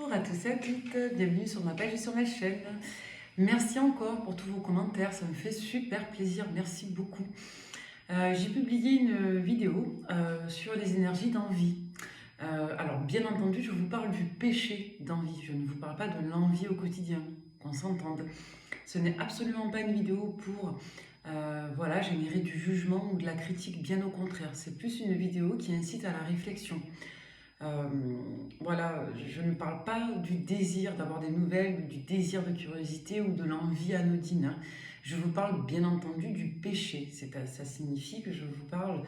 Bonjour à tous et à toutes, bienvenue sur ma page et sur ma chaîne. Merci encore pour tous vos commentaires, ça me fait super plaisir, merci beaucoup. J'ai publié une vidéo sur les énergies d'envie. Alors bien entendu, je vous parle du péché d'envie, je ne vous parle pas de l'envie au quotidien, qu'on s'entende. Ce n'est absolument pas une vidéo pour voilà, générer du jugement ou de la critique, bien au contraire. C'est plus une vidéo qui incite à la réflexion. Euh, voilà, je ne parle pas du désir d'avoir des nouvelles, du désir de curiosité ou de l'envie anodine, hein. Je vous parle bien entendu du péché. Ça signifie que je vous parle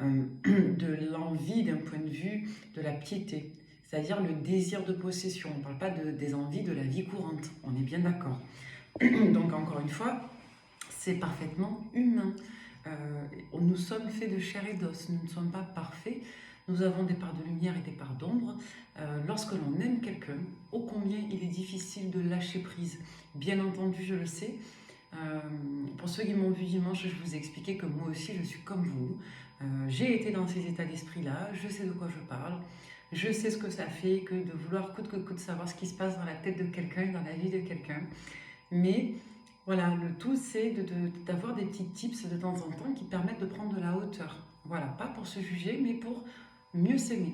de l'envie d'un point de vue de la piété, c'est-à-dire le désir de possession. On ne parle pas des envies de la vie courante, on est bien d'accord. Donc encore une fois, c'est parfaitement humain. Nous sommes faits de chair et d'os, nous ne sommes pas parfaits. Nous avons des parts de lumière et des parts d'ombre. Lorsque l'on aime quelqu'un, ô combien il est difficile de lâcher prise. Bien entendu, je le sais. Pour ceux qui m'ont vu dimanche, je vous ai expliqué que moi aussi, je suis comme vous. J'ai été dans ces états d'esprit-là, je sais de quoi je parle. Je sais ce que ça fait que de vouloir coûte que coûte savoir ce qui se passe dans la tête de quelqu'un, dans la vie de quelqu'un. Mais voilà, le tout, c'est d'avoir des petits tips de temps en temps qui permettent de prendre de la hauteur. Voilà, pas pour se juger, mais pour mieux s'aimer.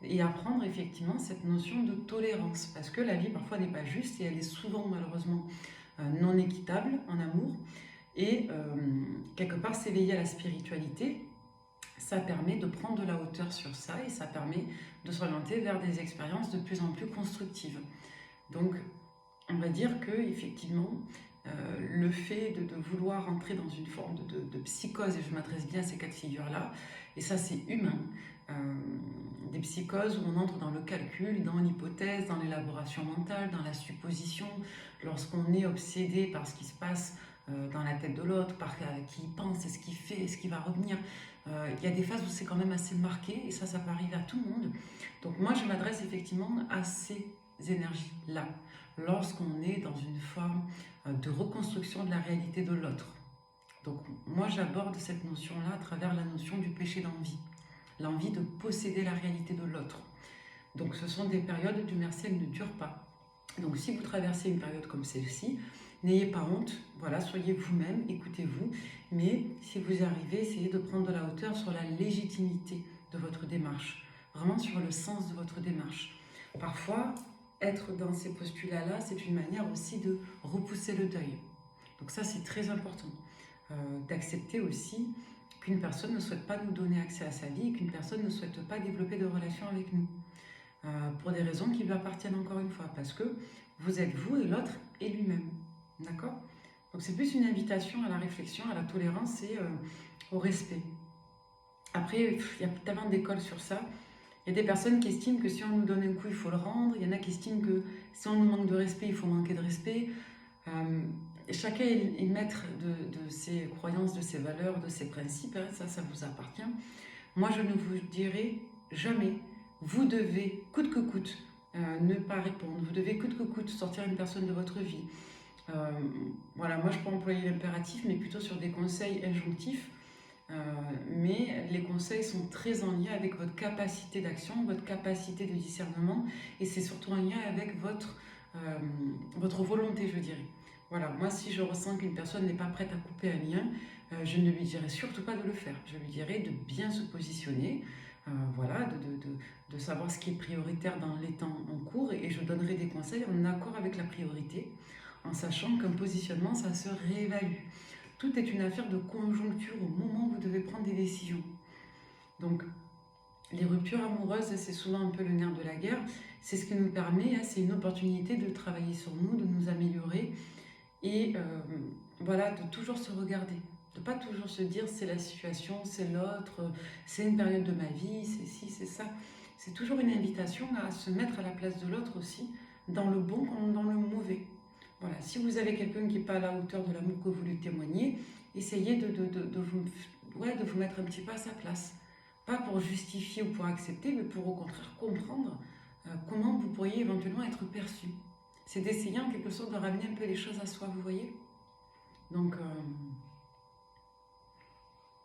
Et apprendre effectivement cette notion de tolérance. Parce que la vie, parfois, n'est pas juste et elle est souvent, malheureusement, non équitable en amour. Et quelque part, s'éveiller à la spiritualité, ça permet de prendre de la hauteur sur ça et ça permet de s'orienter vers des expériences de plus en plus constructives. Donc, on va dire que effectivement, le fait de vouloir entrer dans une forme de psychose, et je m'adresse bien à ces cas de figure-là, et ça c'est humain, euh, des psychoses où on entre dans le calcul, dans l'hypothèse, dans l'élaboration mentale, dans la supposition, lorsqu'on est obsédé par ce qui se passe dans la tête de l'autre, par qui il pense, est-ce qu'il fait, est-ce qu'il va revenir. Il y a des phases où c'est quand même assez marqué, et ça peut arriver à tout le monde. Donc moi je m'adresse effectivement à ces énergies-là, lorsqu'on est dans une forme de reconstruction de la réalité de l'autre. Donc moi j'aborde cette notion-là à travers la notion du péché d'envie, l'envie de posséder la réalité de l'autre. Donc ce sont des périodes, Dieu merci, elles ne durent pas. Donc si vous traversez une période comme celle-ci, n'ayez pas honte, voilà, soyez vous-même, écoutez-vous, mais si vous y arrivez, essayez de prendre de la hauteur sur la légitimité de votre démarche, vraiment sur le sens de votre démarche. Parfois, être dans ces postulats-là, c'est une manière aussi de repousser le deuil. Donc ça, c'est très important, d'accepter aussi qu'une personne ne souhaite pas nous donner accès à sa vie, qu'une personne ne souhaite pas développer de relations avec nous, pour des raisons qui lui appartiennent encore une fois, parce que vous êtes vous et l'autre est lui-même, d'accord? Donc c'est plus une invitation à la réflexion, à la tolérance et au respect. Après, il y a tellement d'écoles sur ça. Il y a des personnes qui estiment que si on nous donne un coup, il faut le rendre. Il y en a qui estiment que si on nous manque de respect, il faut manquer de respect. Chacun est maître de ses croyances, de ses valeurs, de ses principes. Hein, ça vous appartient. Moi, je ne vous dirai jamais, vous devez, coûte que coûte, ne pas répondre. Vous devez, coûte que coûte, sortir une personne de votre vie. Voilà, moi, je peux employer l'impératif, mais plutôt sur des conseils injonctifs. Mais les conseils sont très en lien avec votre capacité d'action, votre capacité de discernement, et c'est surtout en lien avec votre volonté, je dirais. Voilà, moi si je ressens qu'une personne n'est pas prête à couper un lien, je ne lui dirai surtout pas de le faire. Je lui dirai de bien se positionner, voilà, de savoir ce qui est prioritaire dans les temps en cours, et je donnerai des conseils en accord avec la priorité, en sachant qu'un positionnement, ça se réévalue. Tout est une affaire de conjoncture au moment où vous devez prendre des décisions. Donc, les ruptures amoureuses, c'est souvent un peu le nerf de la guerre. C'est ce qui nous permet, c'est une opportunité de travailler sur nous, de nous améliorer et voilà, de toujours se regarder. De ne pas toujours se dire c'est la situation, c'est l'autre, c'est une période de ma vie, c'est ci, c'est ça. C'est toujours une invitation à se mettre à la place de l'autre aussi, dans le bon comme dans le mauvais. Voilà, si vous avez quelqu'un qui n'est pas à la hauteur de l'amour que vous lui témoignez, essayez de vous mettre un petit peu à sa place. Pas pour justifier ou pour accepter, mais pour au contraire comprendre comment vous pourriez éventuellement être perçu. C'est d'essayer en quelque sorte de ramener un peu les choses à soi, vous voyez. Donc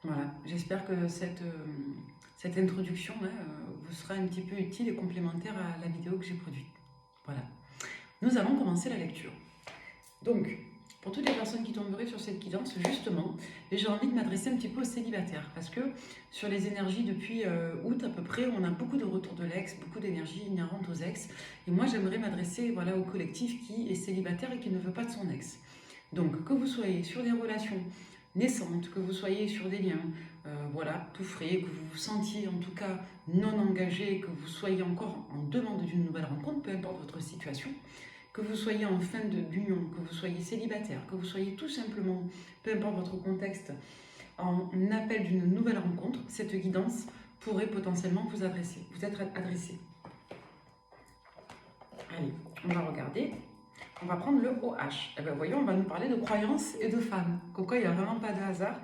voilà, j'espère que cette introduction vous sera un petit peu utile et complémentaire à la vidéo que j'ai produite. Voilà. Nous allons commencer la lecture. Donc, pour toutes les personnes qui tomberaient sur cette guidance, justement, j'ai envie de m'adresser un petit peu aux célibataires, parce que sur les énergies depuis août à peu près, on a beaucoup de retours de l'ex, beaucoup d'énergie inhérente aux ex, et moi j'aimerais m'adresser voilà, au collectif qui est célibataire et qui ne veut pas de son ex. Donc, que vous soyez sur des relations naissantes, que vous soyez sur des liens, voilà, tout frais, que vous vous sentiez en tout cas non engagé, que vous soyez encore en demande d'une nouvelle rencontre, peu importe votre situation, que vous soyez en fin d'union, que vous soyez célibataire, que vous soyez tout simplement, peu importe votre contexte, en appel d'une nouvelle rencontre, cette guidance pourrait potentiellement vous être adressée. Allez, on va regarder. On va prendre le OH. Et bien, voyons, on va nous parler de croyances et de femmes. Comme quoi, il n'y a vraiment pas de hasard.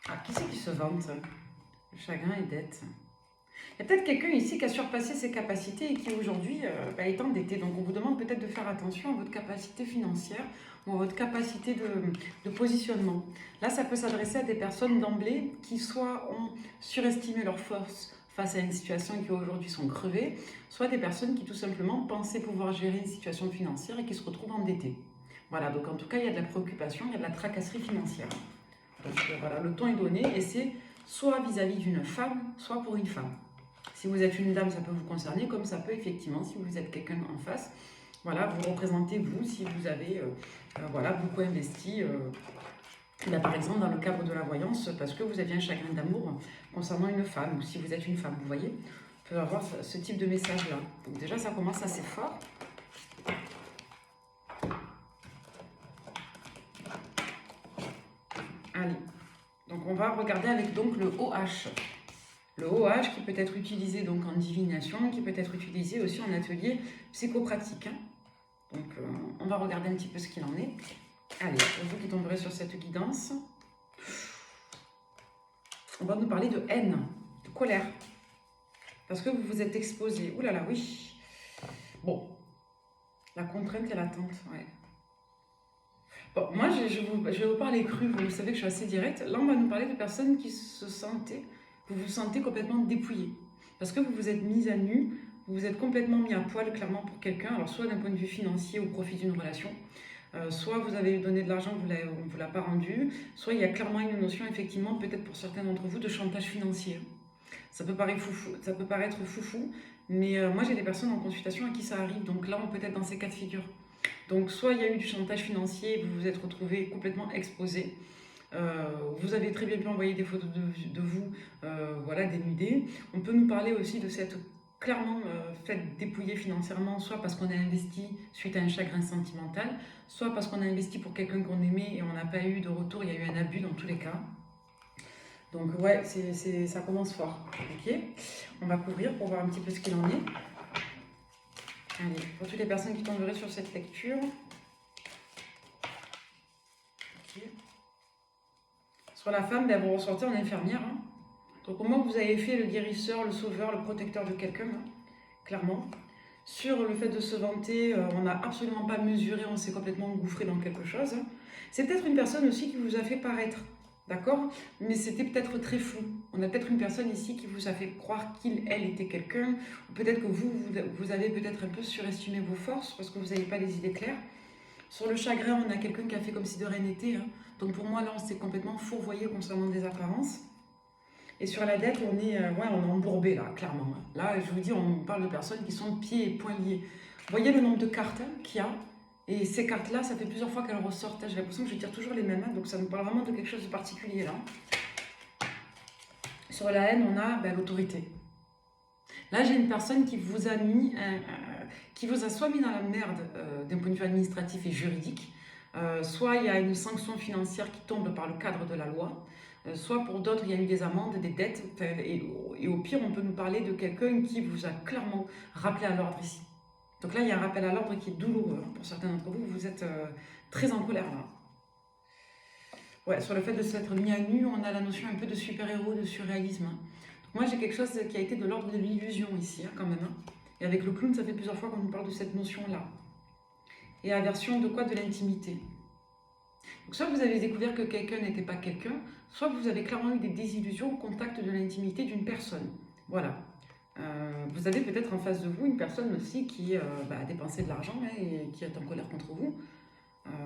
Ah, qui c'est qui se vante? Le chagrin et dette. Il y a peut-être quelqu'un ici qui a surpassé ses capacités et qui aujourd'hui est endetté. Donc on vous demande peut-être de faire attention à votre capacité financière ou à votre capacité de positionnement. Là, ça peut s'adresser à des personnes d'emblée qui soit ont surestimé leurs forces face à une situation qui aujourd'hui sont crevées, soit des personnes qui tout simplement pensaient pouvoir gérer une situation financière et qui se retrouvent endettées. Voilà, donc en tout cas, il y a de la préoccupation, il y a de la tracasserie financière. Donc voilà, le ton est donné et c'est soit vis-à-vis d'une femme, soit pour une femme. Si vous êtes une dame, ça peut vous concerner, comme ça peut effectivement, si vous êtes quelqu'un en face, voilà, vous représentez vous, si vous avez voilà, beaucoup investi, là, par exemple dans le cadre de la voyance, parce que vous aviez un chagrin d'amour concernant une femme, ou si vous êtes une femme, vous voyez, on peut avoir ce type de message-là. Donc déjà, ça commence assez fort. Allez, donc on va regarder avec donc le OH. Le OH qui peut être utilisé donc en divination, qui peut être utilisé aussi en atelier psychopratique. Hein. Donc on va regarder un petit peu ce qu'il en est. Allez, pour vous qui tomberez sur cette guidance, on va nous parler de haine, de colère. Parce que vous vous êtes exposé. Ouh là là, oui. Bon, la contrainte et l'attente, ouais. Bon, moi je vais vous parler cru, vous savez que je suis assez directe. Là on va nous parler de personnes qui se sentaient, vous vous sentez complètement dépouillé. Parce que vous vous êtes mis à nu, vous vous êtes complètement mis à poil clairement pour quelqu'un, alors soit d'un point de vue financier au profit d'une relation, soit vous avez donné de l'argent, on ne vous l'a pas rendu, soit il y a clairement une notion effectivement, peut-être pour certains d'entre vous, de chantage financier. Ça peut paraître foufou, mais moi j'ai des personnes en consultation à qui ça arrive, donc là on peut être dans ces cas de figure. Donc soit il y a eu du chantage financier, vous vous êtes retrouvé complètement exposé. Vous avez très bien pu envoyer des photos de vous, voilà, dénudées. On peut nous parler aussi de cette clairement fait dépouiller financièrement, soit parce qu'on a investi suite à un chagrin sentimental, soit parce qu'on a investi pour quelqu'un qu'on aimait et on n'a pas eu de retour, il y a eu un abus dans tous les cas. Donc ouais, ça commence fort. Ok, on va couvrir pour voir un petit peu ce qu'il en est. Allez, pour toutes les personnes qui tomberaient sur cette lecture. Okay. Sur la femme, ben, vous ressortez en infirmière. Hein. Donc au moment où vous avez fait le guérisseur, le sauveur, le protecteur de quelqu'un, hein, clairement. Sur le fait de se vanter, on n'a absolument pas mesuré, on s'est complètement engouffré dans quelque chose. Hein. C'est peut-être une personne aussi qui vous a fait paraître, d'accord? Mais c'était peut-être très flou. On a peut-être une personne ici qui vous a fait croire elle était quelqu'un, ou peut-être que vous avez peut-être un peu surestimé vos forces parce que vous n'avez pas les idées claires. Sur le chagrin, on a quelqu'un qui a fait comme si de rien n'était. Hein. Donc pour moi, là, on s'est complètement fourvoyé concernant des apparences. Et sur la dette, on est embourbé, là, clairement. Là, je vous dis, on parle de personnes qui sont pieds et poings liés. Vous voyez le nombre de cartes qu'il y a? Et ces cartes-là, ça fait plusieurs fois qu'elles ressortent. J'ai l'impression que je tire toujours les mêmes, donc ça nous parle vraiment de quelque chose de particulier, là. Sur la haine, on a l'autorité. Là, j'ai une personne qui vous a mis, qui vous a soit mis dans la merde d'un point de vue administratif et juridique, soit il y a une sanction financière qui tombe par le cadre de la loi, soit pour d'autres, il y a eu des amendes, des dettes, et au pire, on peut nous parler de quelqu'un qui vous a clairement rappelé à l'ordre ici. Donc là, il y a un rappel à l'ordre qui est douloureux. Pour certains d'entre vous, vous êtes très en colère là. Ouais, sur le fait de s'être mis à nu, on a la notion un peu de super-héros, de surréalisme. Hein. Donc moi, j'ai quelque chose qui a été de l'ordre de l'illusion ici, hein, quand même. Hein. Et avec le clown, ça fait plusieurs fois qu'on nous parle de cette notion-là. Et aversion de quoi? De l'intimité. Donc soit vous avez découvert que quelqu'un n'était pas quelqu'un, soit vous avez clairement eu des désillusions au contact de l'intimité d'une personne. Voilà. Vous avez peut-être en face de vous une personne aussi qui a dépensé de l'argent hein, et qui est en colère contre vous.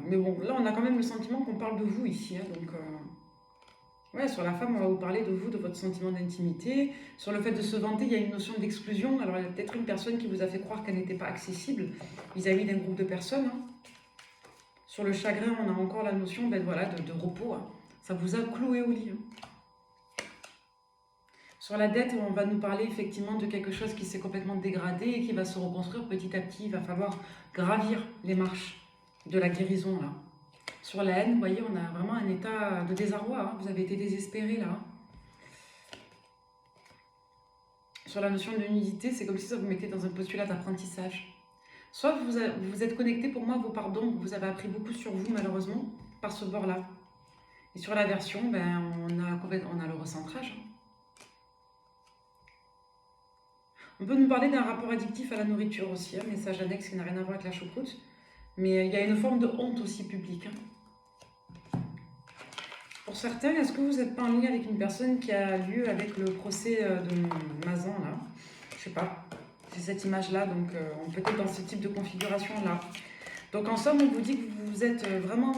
Mais bon, là, on a quand même le sentiment qu'on parle de vous ici. Hein, donc, ouais, sur la femme, on va vous parler de vous, de votre sentiment d'intimité. Sur le fait de se vanter, il y a une notion d'exclusion. Alors, il y a peut-être une personne qui vous a fait croire qu'elle n'était pas accessible vis-à-vis d'un groupe de personnes. Hein. Sur le chagrin, on a encore la notion voilà, de repos. Hein. Ça vous a cloué au lit. Hein. Sur la dette, on va nous parler effectivement de quelque chose qui s'est complètement dégradé et qui va se reconstruire petit à petit. Il va falloir gravir les marches de la guérison, là. Sur la haine, vous voyez, on a vraiment un état de désarroi. Hein. Vous avez été désespéré, là. Sur la notion de nudité, c'est comme si ça vous mettait dans un postulat d'apprentissage. Soit vous êtes connecté pour moi à vos pardons, vous avez appris beaucoup sur vous, malheureusement, par ce bord-là. Et sur la version, on a le recentrage. On peut nous parler d'un rapport addictif à la nourriture aussi, un message annexe qui n'a rien à voir avec la choucroute. Mais il y a une forme de honte aussi publique. Hein. Pour certains, est-ce que vous n'êtes pas en lien avec une personne qui a lieu avec le procès de Mazan, là? Je sais pas, c'est cette image-là, donc on peut être dans ce type de configuration-là. Donc en somme, on vous dit que vous vous êtes vraiment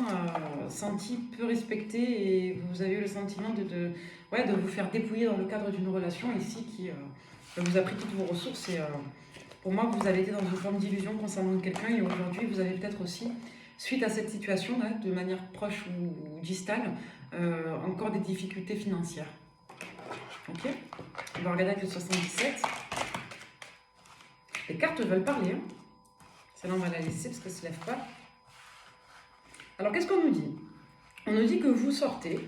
senti peu respecté et vous avez eu le sentiment de vous faire dépouiller dans le cadre d'une relation ici qui vous a pris toutes vos ressources. Et pour moi, vous avez été dans une forme d'illusion concernant quelqu'un et aujourd'hui, vous avez peut-être aussi, suite à cette situation, là, de manière proche ou distale, encore des difficultés financières. Ok? On va regarder avec le 77. Les cartes veulent parler. Hein. Celle-là, on va la laisser parce qu'elle ne se lève pas. Alors, qu'est-ce qu'on nous dit? On nous dit que vous sortez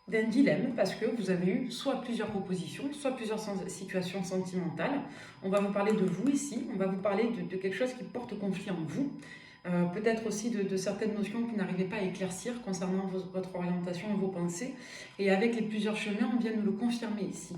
d'un dilemme parce que vous avez eu soit plusieurs propositions, soit plusieurs situations sentimentales. On va vous parler de vous ici, on va vous parler de quelque chose qui porte conflit en vous. Peut-être aussi de certaines notions que vous n'arrivez pas à éclaircir concernant votre orientation et vos pensées. Et avec les plusieurs chemins, on vient nous le confirmer ici.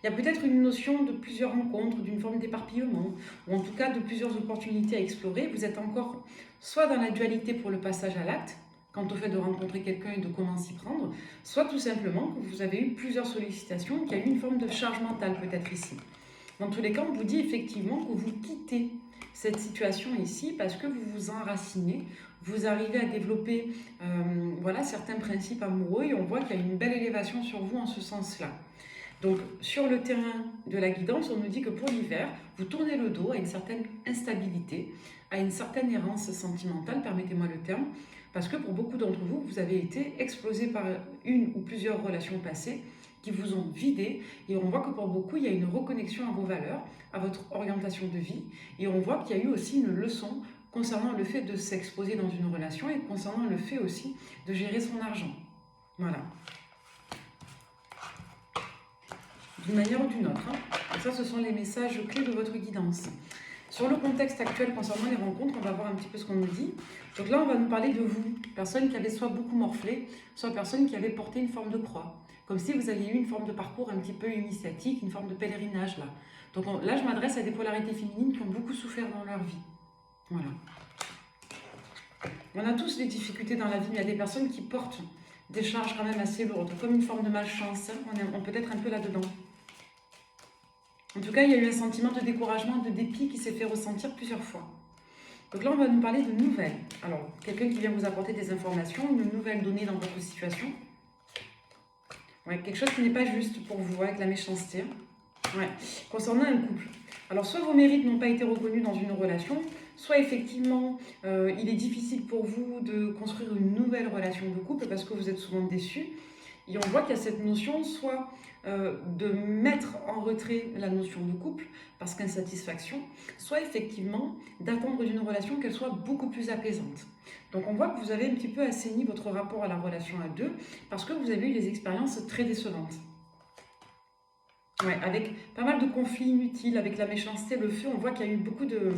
Il y a peut-être une notion de plusieurs rencontres, d'une forme d'éparpillement, ou en tout cas de plusieurs opportunités à explorer. Vous êtes encore soit dans la dualité pour le passage à l'acte, quant au fait de rencontrer quelqu'un et de comment s'y prendre, soit tout simplement que vous avez eu plusieurs sollicitations, qu'il y a eu une forme de charge mentale peut-être ici. Dans tous les cas, on vous dit effectivement que vous quittez cette situation ici parce que vous vous enracinez, vous arrivez à développer certains principes amoureux et on voit qu'il y a une belle élévation sur vous en ce sens-là. Donc, sur le terrain de la guidance, on nous dit que pour l'hiver, vous tournez le dos à une certaine instabilité, à une certaine errance sentimentale, permettez-moi le terme, parce que pour beaucoup d'entre vous, vous avez été explosé par une ou plusieurs relations passées qui vous ont vidé, et on voit que pour beaucoup, il y a une reconnexion à vos valeurs, à votre orientation de vie, et on voit qu'il y a eu aussi une leçon concernant le fait de s'exposer dans une relation et concernant le fait aussi de gérer son argent. Voilà. D'une manière ou d'une autre. Hein. Ça, ce sont les messages clés de votre guidance. Sur le contexte actuel concernant les rencontres, on va voir un petit peu ce qu'on nous dit. Donc là, on va nous parler de vous, personne qui avait soit beaucoup morflé, soit personne qui avait porté une forme de croix. Comme si vous aviez eu une forme de parcours un petit peu initiatique, une forme de pèlerinage là. Donc là, je m'adresse à des polarités féminines qui ont beaucoup souffert dans leur vie. Voilà. On a tous des difficultés dans la vie, mais il y a des personnes qui portent des charges quand même assez lourdes, comme une forme de malchance. Hein. On peut être un peu là-dedans. En tout cas, il y a eu un sentiment de découragement, de dépit qui s'est fait ressentir plusieurs fois. Donc là, on va nous parler de nouvelles. Alors, quelqu'un qui vient vous apporter des informations, une nouvelle donnée dans votre situation. Ouais, quelque chose qui n'est pas juste pour vous, avec la méchanceté. Ouais. Concernant un couple. Alors, soit vos mérites n'ont pas été reconnus dans une relation, soit effectivement, il est difficile pour vous de construire une nouvelle relation de couple parce que vous êtes souvent déçus. Et on voit qu'il y a cette notion soit de mettre en retrait la notion de couple parce qu'insatisfaction, soit effectivement d'attendre d'une relation qu'elle soit beaucoup plus apaisante. Donc on voit que vous avez un petit peu assaini votre rapport à la relation à deux parce que vous avez eu des expériences très décevantes. Ouais, avec pas mal de conflits inutiles, avec la méchanceté, le feu, on voit qu'il y a eu beaucoup de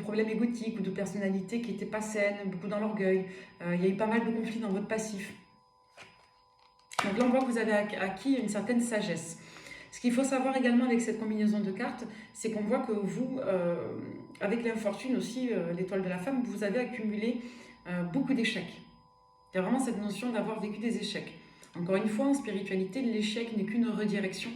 problèmes égotiques ou de personnalités qui n'étaient pas saines, beaucoup dans l'orgueil. Il y a eu pas mal de conflits dans votre passif. Donc là, on voit que vous avez acquis une certaine sagesse. Ce qu'il faut savoir également avec cette combinaison de cartes, c'est qu'on voit que vous, avec l'infortune aussi, l'étoile de la femme, vous avez accumulé beaucoup d'échecs. Il y a vraiment cette notion d'avoir vécu des échecs. Encore une fois, en spiritualité, l'échec n'est qu'une redirection.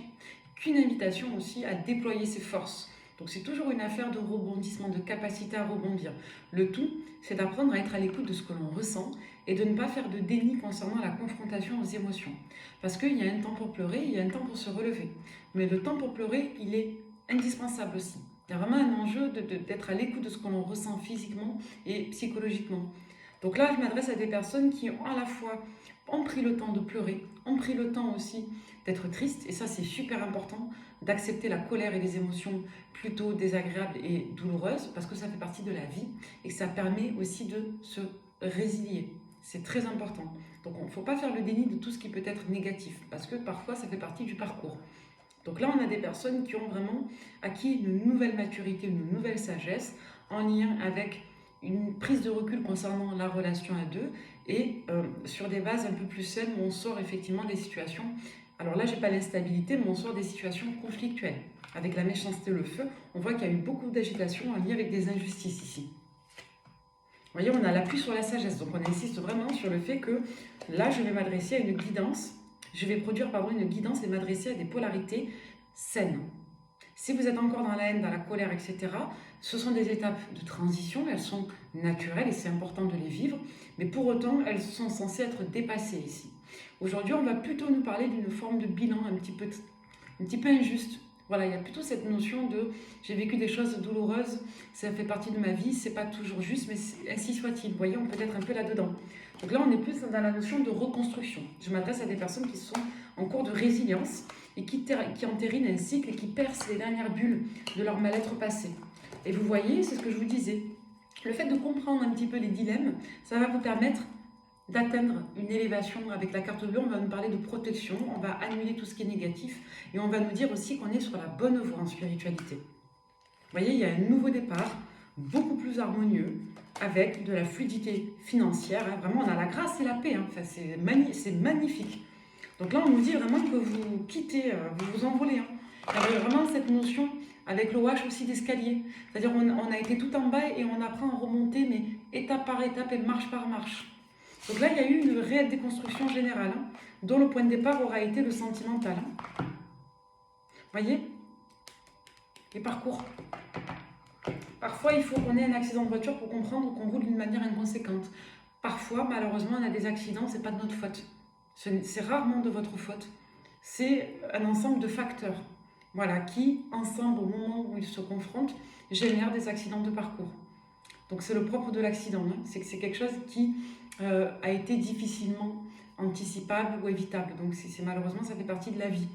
qu'une invitation aussi à déployer ses forces. Donc c'est toujours une affaire de rebondissement, de capacité à rebondir. Le tout, c'est d'apprendre à être à l'écoute de ce que l'on ressent et de ne pas faire de déni concernant la confrontation aux émotions. Parce qu'il y a un temps pour pleurer, il y a un temps pour se relever. Mais le temps pour pleurer, il est indispensable aussi. Il y a vraiment un enjeu d'être à l'écoute de ce que l'on ressent physiquement et psychologiquement. Donc là, je m'adresse à des personnes qui ont à la fois ont pris le temps de pleurer, ont pris le temps aussi d'être tristes, et ça c'est super important, d'accepter la colère et les émotions plutôt désagréables et douloureuses, parce que ça fait partie de la vie, et que ça permet aussi de se résilier. C'est très important. Donc il ne faut pas faire le déni de tout ce qui peut être négatif, parce que parfois ça fait partie du parcours. Donc là, on a des personnes qui ont vraiment acquis une nouvelle maturité, une nouvelle sagesse, en lien avec une prise de recul concernant la relation à deux, et sur des bases un peu plus saines où on sort effectivement des situations. Alors là, j'ai pas l'instabilité, mais on sort des situations conflictuelles. Avec la méchanceté, le feu, on voit qu'il y a eu beaucoup d'agitation en lien avec des injustices ici. Vous voyez, on a l'appui sur la sagesse, donc on insiste vraiment sur le fait que là, je vais m'adresser à une guidance, je vais produire une guidance et m'adresser à des polarités saines. Si vous êtes encore dans la haine, dans la colère, etc., ce sont des étapes de transition, elles sont naturelles et c'est important de les vivre, mais pour autant, elles sont censées être dépassées ici. Aujourd'hui, on va plutôt nous parler d'une forme de bilan un petit peu injuste. Voilà, il y a plutôt cette notion de j'ai vécu des choses douloureuses, ça fait partie de ma vie, c'est pas toujours juste, mais ainsi soit-il. Vous voyez, on peut être un peu là-dedans. Donc là, on est plus dans la notion de reconstruction. Je m'adresse à des personnes qui sont en cours de résilience et qui entérinent un cycle et qui percent les dernières bulles de leur mal-être passé. Et vous voyez, c'est ce que je vous disais. Le fait de comprendre un petit peu les dilemmes, ça va vous permettre d'atteindre une élévation. Avec la carte bleue, on va nous parler de protection, on va annuler tout ce qui est négatif et on va nous dire aussi qu'on est sur la bonne voie en spiritualité. Vous voyez, il y a un nouveau départ, beaucoup plus harmonieux, avec de la fluidité financière. Vraiment, on a la grâce et la paix. Enfin, c'est magnifique. Donc là, on nous dit vraiment que vous quittez, vous vous envolez. Il y avait vraiment cette notion avec l'OH aussi d'escalier. C'est-à-dire on a été tout en bas et on apprend à remonter, mais étape par étape et marche par marche. Donc là, il y a eu une réelle déconstruction générale, dont le point de départ aura été le sentimental. Vous voyez? Les parcours. Parfois, il faut qu'on ait un accident de voiture pour comprendre qu'on roule d'une manière inconséquente. Parfois, malheureusement, on a des accidents, c'est pas de notre faute. C'est rarement de votre faute. C'est un ensemble de facteurs, voilà, qui, ensemble, au moment où ils se confrontent, génèrent des accidents de parcours. Donc c'est le propre de l'accident, hein. C'est que c'est quelque chose qui a été difficilement anticipable ou évitable. Donc malheureusement, ça fait partie de la vie.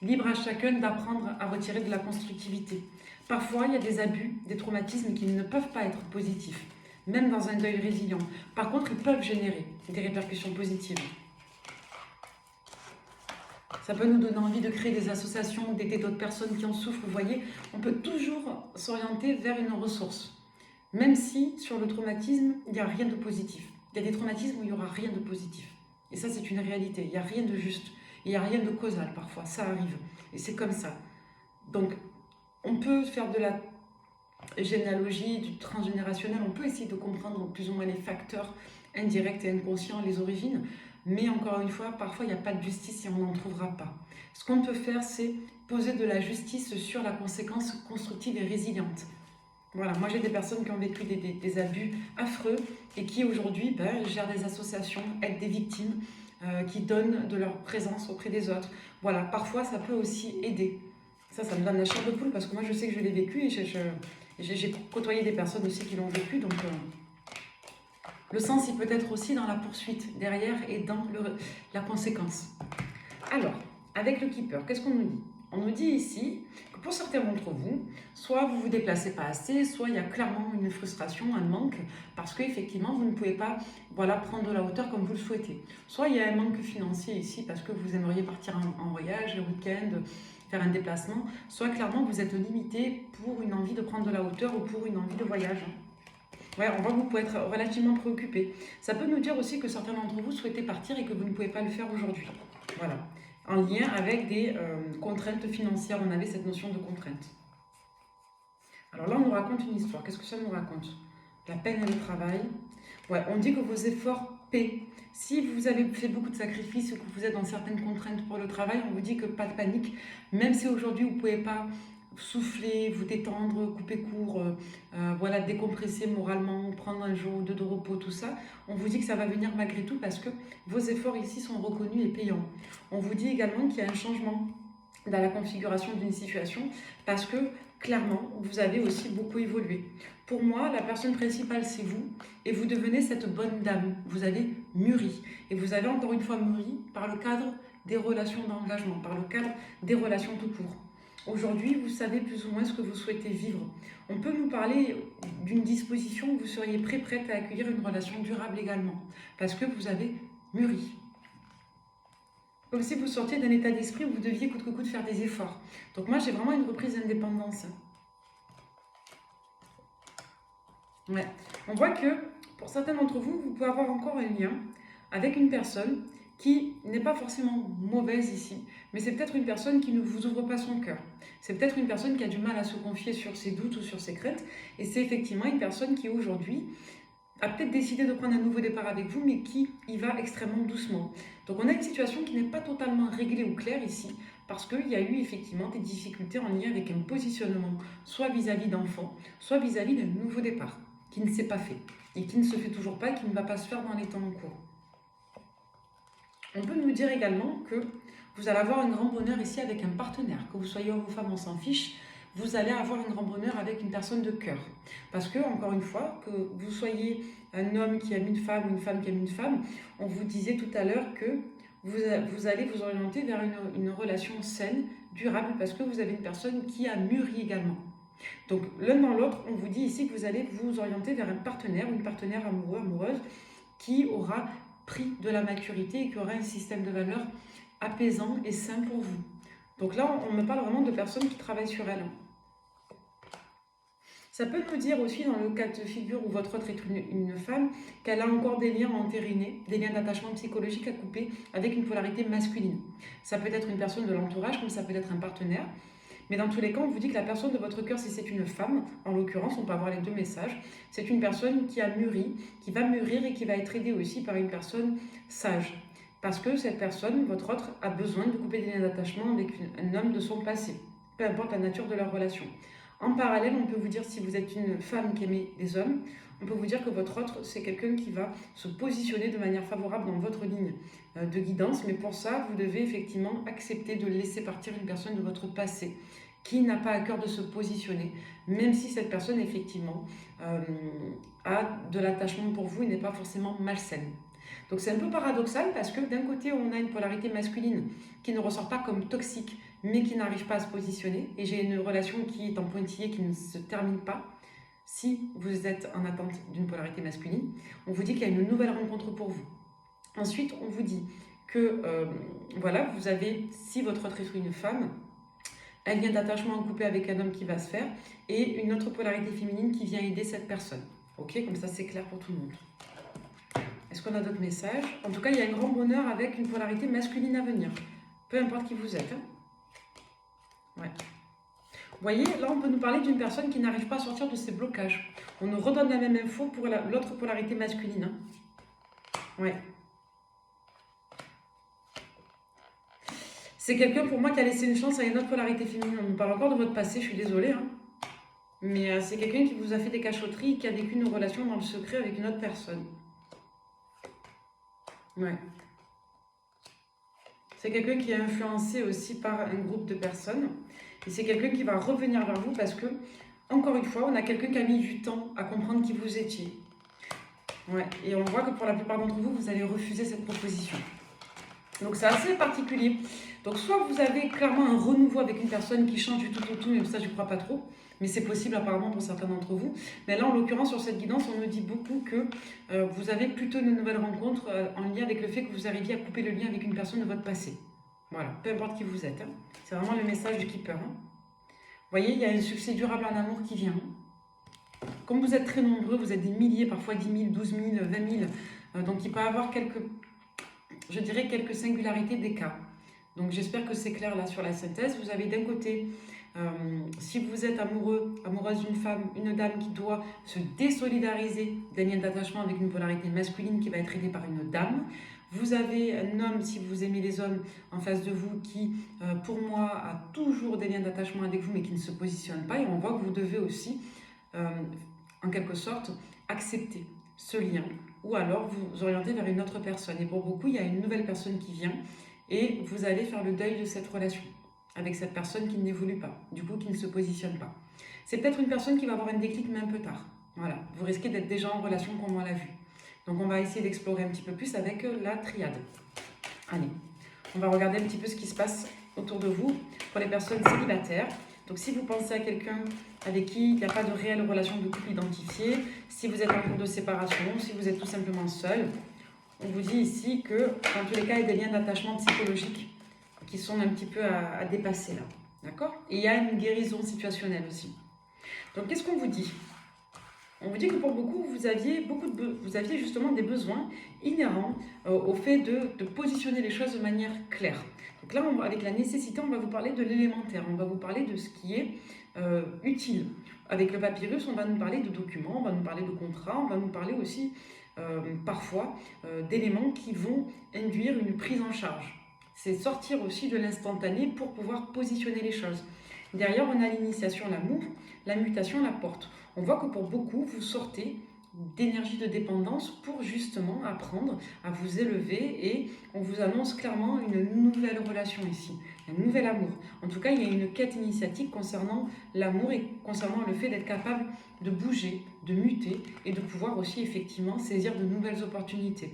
Libre à chacun d'apprendre à retirer de la constructivité. Parfois, il y a des abus, des traumatismes qui ne peuvent pas être positifs, même dans un deuil résilient. Par contre, ils peuvent générer des répercussions positives. Ça peut nous donner envie de créer des associations, d'aider d'autres personnes qui en souffrent. Vous voyez, on peut toujours s'orienter vers une ressource. Même si, sur le traumatisme, il n'y a rien de positif. Il y a des traumatismes où il n'y aura rien de positif. Et ça, c'est une réalité. Il n'y a rien de juste. Il n'y a rien de causal, parfois. Ça arrive. Et c'est comme ça. Donc, on peut faire de la généalogie, du transgénérationnel. On peut essayer de comprendre plus ou moins les facteurs indirects et inconscients, les origines. Mais encore une fois, parfois, il n'y a pas de justice et on n'en trouvera pas. Ce qu'on peut faire, c'est poser de la justice sur la conséquence constructive et résiliente. Voilà, moi j'ai des personnes qui ont vécu des abus affreux et qui aujourd'hui gèrent des associations, aident des victimes, qui donnent de leur présence auprès des autres. Voilà, parfois ça peut aussi aider. Ça me donne la chair de poule parce que moi je sais que je l'ai vécu et j'ai côtoyé des personnes aussi qui l'ont vécu. Donc le sens, il peut être aussi dans la poursuite derrière et dans la conséquence. Alors, avec le keeper, qu'est-ce qu'on nous dit? On nous dit ici que pour certains d'entre vous, soit vous ne vous déplacez pas assez, soit il y a clairement une frustration, un manque, parce qu'effectivement, vous ne pouvez pas prendre de la hauteur comme vous le souhaitez. Soit il y a un manque financier ici, parce que vous aimeriez partir en voyage, le week-end, faire un déplacement, soit clairement vous êtes limité pour une envie de prendre de la hauteur ou pour une envie de voyage. Ouais, on voit que vous pouvez être relativement préoccupé. Ça peut nous dire aussi que certains d'entre vous souhaitez partir et que vous ne pouvez pas le faire aujourd'hui. Voilà. En lien avec des contraintes financières, on avait cette notion de contrainte. Alors là, on nous raconte une histoire. Qu'est-ce que ça nous raconte? La peine et le travail. Ouais, on dit que vos efforts paix. Si vous avez fait beaucoup de sacrifices ou que vous êtes dans certaines contraintes pour le travail, on vous dit que pas de panique. Même si aujourd'hui vous ne pouvez pas souffler, vous détendre, couper court, voilà, décompresser moralement, prendre un jour ou deux de repos, tout ça, on vous dit que ça va venir malgré tout parce que vos efforts ici sont reconnus et payants. On vous dit également qu'il y a un changement dans la configuration d'une situation parce que clairement, vous avez aussi beaucoup évolué. Pour moi, la personne principale, c'est vous et vous devenez cette bonne dame. Vous avez mûri et vous avez encore une fois mûri par le cadre des relations d'engagement, par le cadre des relations tout court. Aujourd'hui, vous savez plus ou moins ce que vous souhaitez vivre. On peut nous parler d'une disposition où vous seriez prête à accueillir une relation durable également, parce que vous avez mûri. Comme si vous sortiez d'un état d'esprit où vous deviez coûte que coûte faire des efforts. Donc moi, j'ai vraiment une reprise d'indépendance. Ouais. On voit que, pour certains d'entre vous, vous pouvez avoir encore un lien avec une personne qui n'est pas forcément mauvaise ici, mais c'est peut-être une personne qui ne vous ouvre pas son cœur. C'est peut-être une personne qui a du mal à se confier sur ses doutes ou sur ses craintes, et c'est effectivement une personne qui aujourd'hui a peut-être décidé de prendre un nouveau départ avec vous, mais qui y va extrêmement doucement. Donc on a une situation qui n'est pas totalement réglée ou claire ici, parce qu'il y a eu effectivement des difficultés en lien avec un positionnement, soit vis-à-vis d'enfants, soit vis-à-vis d'un nouveau départ, qui ne s'est pas fait, et qui ne se fait toujours pas, et qui ne va pas se faire dans les temps en cours. On peut nous dire également que vous allez avoir un grand bonheur ici avec un partenaire, que vous soyez homme ou femme, on s'en fiche, vous allez avoir un grand bonheur avec une personne de cœur. Parce que, encore une fois, que vous soyez un homme qui aime une femme ou une femme qui aime une femme, on vous disait tout à l'heure que vous allez vous orienter vers une relation saine, durable, parce que vous avez une personne qui a mûri également. Donc, l'un dans l'autre, on vous dit ici que vous allez vous orienter vers un partenaire ou une partenaire amoureux, amoureuse, qui aura pris de la maturité et qui aura un système de valeurs apaisant et sain pour vous. Donc là, on me parle vraiment de personnes qui travaillent sur elles. Ça peut nous dire aussi, dans le cas de figure où votre autre est une femme, qu'elle a encore des liens à entériner, des liens d'attachement psychologique à couper avec une polarité masculine. Ça peut être une personne de l'entourage, comme ça peut être un partenaire. Mais dans tous les cas, on vous dit que la personne de votre cœur, si c'est une femme, en l'occurrence, on peut avoir les deux messages, c'est une personne qui a mûri, qui va mûrir et qui va être aidée aussi par une personne sage. Parce que cette personne, votre autre, a besoin de couper des liens d'attachement avec un homme de son passé, peu importe la nature de leur relation. En parallèle, on peut vous dire, si vous êtes une femme qui aimait les hommes, on peut vous dire que votre autre, c'est quelqu'un qui va se positionner de manière favorable dans votre ligne de guidance. Mais pour ça, vous devez effectivement accepter de laisser partir une personne de votre passé qui n'a pas à cœur de se positionner, même si cette personne, effectivement, a de l'attachement pour vous et n'est pas forcément malsaine. Donc c'est un peu paradoxal parce que d'un côté, on a une polarité masculine qui ne ressort pas comme toxique, mais qui n'arrive pas à se positionner. Et j'ai une relation qui est en pointillé, qui ne se termine pas. Si vous êtes en attente d'une polarité masculine, on vous dit qu'il y a une nouvelle rencontre pour vous. Ensuite, on vous dit que, voilà, vous avez, si votre autre est une femme, un lien d'attachement couplé avec un homme qui va se faire, et une autre polarité féminine qui vient aider cette personne. Ok, comme ça c'est clair pour tout le monde. Est-ce qu'on a d'autres messages? En tout cas, il y a un grand bonheur avec une polarité masculine à venir. Peu importe qui vous êtes. Hein. Ouais. Vous voyez, là, on peut nous parler d'une personne qui n'arrive pas à sortir de ses blocages. On nous redonne la même info pour l'autre polarité masculine. Hein. Ouais. C'est quelqu'un, pour moi, qui a laissé une chance à une autre polarité féminine. On nous parle encore de votre passé, je suis désolée. Hein. Mais c'est quelqu'un qui vous a fait des cachotteries, qui a vécu une relation dans le secret avec une autre personne. Ouais. C'est quelqu'un qui est influencé aussi par un groupe de personnes. Et c'est quelqu'un qui va revenir vers vous parce que, encore une fois, on a quelqu'un qui a mis du temps à comprendre qui vous étiez. Ouais. Et on voit que pour la plupart d'entre vous, vous allez refuser cette proposition. Donc c'est assez particulier. Donc soit vous avez clairement un renouveau avec une personne qui change du tout au tout, mais ça je ne crois pas trop. Mais c'est possible apparemment pour certains d'entre vous. Mais là, en l'occurrence, sur cette guidance, on nous dit beaucoup que vous avez plutôt une nouvelle rencontre en lien avec le fait que vous arriviez à couper le lien avec une personne de votre passé. Voilà, peu importe qui vous êtes. Hein. C'est vraiment le message du Keeper. Hein. Vous voyez, il y a un succès durable en amour qui vient. Comme vous êtes très nombreux, vous êtes des milliers, parfois 10 000, 12 000, 20 000. Donc il peut y avoir quelques, je dirais, quelques singularités des cas. Donc j'espère que c'est clair là sur la synthèse. Vous avez d'un côté Si vous êtes amoureux, amoureuse d'une femme, une dame qui doit se désolidariser des liens d'attachement avec une polarité masculine qui va être aidée par une dame. Vous avez un homme, si vous aimez les hommes, en face de vous qui, pour moi, a toujours des liens d'attachement avec vous mais qui ne se positionne pas. Et on voit que vous devez aussi, en quelque sorte, accepter ce lien. Ou alors vous orienter vers une autre personne. Et pour beaucoup, il y a une nouvelle personne qui vient et vous allez faire le deuil de cette relation avec cette personne qui n'évolue pas, du coup qui ne se positionne pas. C'est peut-être une personne qui va avoir un déclic mais un peu tard. Voilà, vous risquez d'être déjà en relation comme on l'a vu. Donc on va essayer d'explorer un petit peu plus avec la triade. Allez, on va regarder un petit peu ce qui se passe autour de vous pour les personnes célibataires. Donc si vous pensez à quelqu'un avec qui il n'y a pas de réelle relation de couple identifiée, si vous êtes en cours de séparation, si vous êtes tout simplement seul, on vous dit ici que dans tous les cas, il y a des liens d'attachement psychologique qui sont un petit peu à dépasser là. D'accord? Et il y a une guérison situationnelle aussi. Donc qu'est-ce qu'on vous dit? On vous dit que pour beaucoup, vous aviez justement des besoins inhérents au fait de positionner les choses de manière claire. Donc là, avec la nécessité, on va vous parler de l'élémentaire, on va vous parler de ce qui est utile. Avec le papyrus, on va nous parler de documents, on va nous parler de contrats, on va nous parler aussi parfois d'éléments qui vont induire une prise en charge. C'est sortir aussi de l'instantané pour pouvoir positionner les choses. Derrière, on a l'initiation, l'amour, la mutation, la porte. On voit que pour beaucoup, vous sortez d'énergie de dépendance pour justement apprendre à vous élever et on vous annonce clairement une nouvelle relation ici, un nouvel amour. En tout cas, il y a une quête initiatique concernant l'amour et concernant le fait d'être capable de bouger, de muter et de pouvoir aussi effectivement saisir de nouvelles opportunités.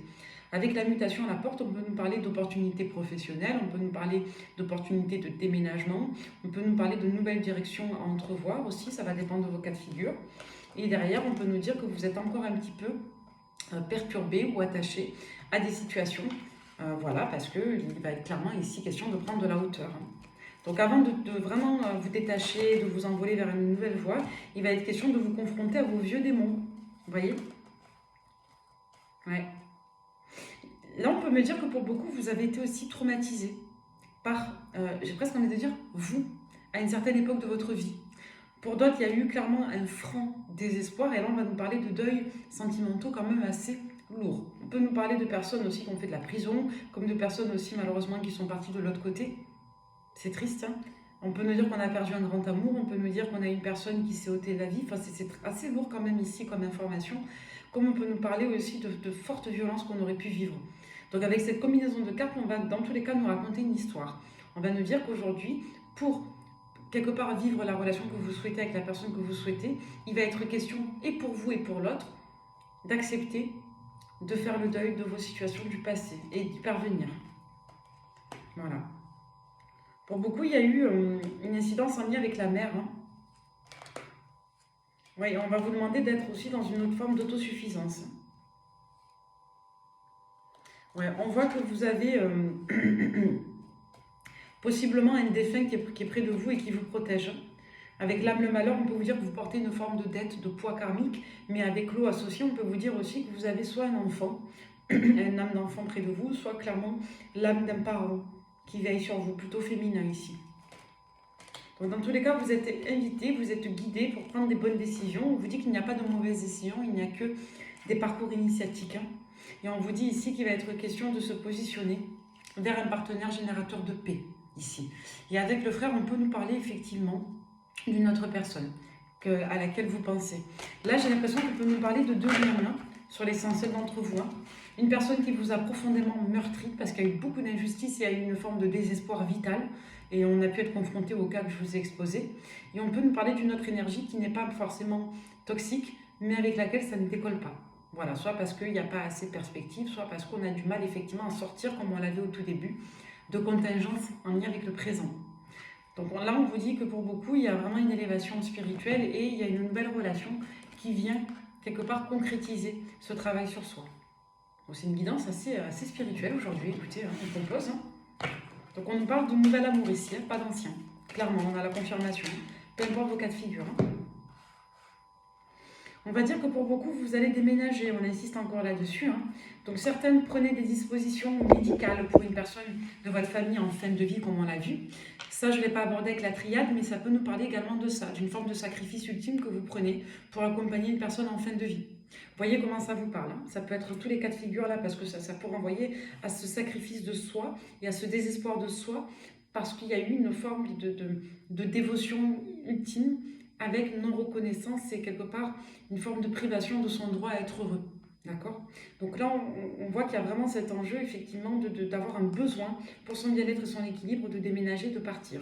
Avec la mutation à la porte, on peut nous parler d'opportunités professionnelles, on peut nous parler d'opportunités de déménagement, on peut nous parler de nouvelles directions à entrevoir aussi, ça va dépendre de vos cas de figure. Et derrière, on peut nous dire que vous êtes encore un petit peu perturbé ou attaché à des situations, voilà, parce qu'il va être clairement ici question de prendre de la hauteur. Donc avant de vraiment vous détacher, de vous envoler vers une nouvelle voie, il va être question de vous confronter à vos vieux démons, vous voyez? Ouais. Là, on peut me dire que pour beaucoup, vous avez été aussi traumatisé par, j'ai presque envie de dire, vous, à une certaine époque de votre vie. Pour d'autres, il y a eu clairement un franc désespoir. Et là, on va nous parler de deuils sentimentaux quand même assez lourds. On peut nous parler de personnes aussi qui ont fait de la prison, comme de personnes aussi, malheureusement, qui sont parties de l'autre côté. C'est triste, hein. On peut nous dire qu'on a perdu un grand amour, on peut nous dire qu'on a une personne qui s'est ôté la vie. Enfin, c'est assez lourd quand même ici comme information. Comme on peut nous parler aussi de fortes violences qu'on aurait pu vivre. Donc avec cette combinaison de cartes, on va dans tous les cas nous raconter une histoire. On va nous dire qu'aujourd'hui, pour quelque part vivre la relation que vous souhaitez avec la personne que vous souhaitez, il va être question, et pour vous et pour l'autre, d'accepter de faire le deuil de vos situations du passé et d'y parvenir. Voilà. Pour beaucoup, il y a eu une incidence en lien avec la mère. Hein. Oui, on va vous demander d'être aussi dans une autre forme d'autosuffisance. Ouais, on voit que vous avez possiblement un défunt qui est près de vous et qui vous protège. Avec l'âme, le malheur, on peut vous dire que vous portez une forme de dette, de poids karmique, mais avec l'eau associée, on peut vous dire aussi que vous avez soit un enfant, un âme d'enfant près de vous, soit clairement l'âme d'un parent qui veille sur vous, plutôt féminin ici. Donc dans tous les cas, vous êtes invité, vous êtes guidé pour prendre des bonnes décisions. On vous dit qu'il n'y a pas de mauvaises décisions, il n'y a que des parcours initiatiques. Hein. Et on vous dit ici qu'il va être question de se positionner vers un partenaire générateur de paix, ici. Et avec le frère, on peut nous parler effectivement d'une autre personne à laquelle vous pensez. Là, j'ai l'impression qu'on peut nous parler de deux liens sur l'essentiel d'entre vous. Hein. Une personne qui vous a profondément meurtri parce qu'il y a eu beaucoup d'injustice et il y a eu une forme de désespoir vital. Et on a pu être confronté au cas que je vous ai exposé. Et on peut nous parler d'une autre énergie qui n'est pas forcément toxique, mais avec laquelle ça ne décolle pas. Voilà, soit parce qu'il n'y a pas assez de perspective, soit parce qu'on a du mal effectivement à sortir, comme on l'avait au tout début, de contingences en lien avec le présent. Donc là, on vous dit que pour beaucoup, il y a vraiment une élévation spirituelle et il y a une nouvelle relation qui vient quelque part concrétiser ce travail sur soi. Donc c'est une guidance assez spirituelle aujourd'hui, écoutez, hein, on compose. Hein. Donc on nous parle de nouvel amour ici, hein, pas d'ancien. Clairement, on a la confirmation, peu importe vos cas de figure. Hein. On va dire que pour beaucoup, vous allez déménager, on insiste encore là-dessus, hein. Donc certaines prenaient des dispositions médicales pour une personne de votre famille en fin de vie, comme on l'a vu. Ça, je ne l'ai pas abordé avec la triade, mais ça peut nous parler également de ça, d'une forme de sacrifice ultime que vous prenez pour accompagner une personne en fin de vie. Vous voyez comment ça vous parle, hein. Ça peut être tous les cas de figure là, parce que ça peut renvoyer à ce sacrifice de soi et à ce désespoir de soi, parce qu'il y a eu une forme de dévotion ultime avec non-reconnaissance, c'est quelque part une forme de privation de son droit à être heureux. D'accord? Donc là, on voit qu'il y a vraiment cet enjeu, effectivement, d'avoir un besoin pour son bien-être et son équilibre, de déménager, de partir.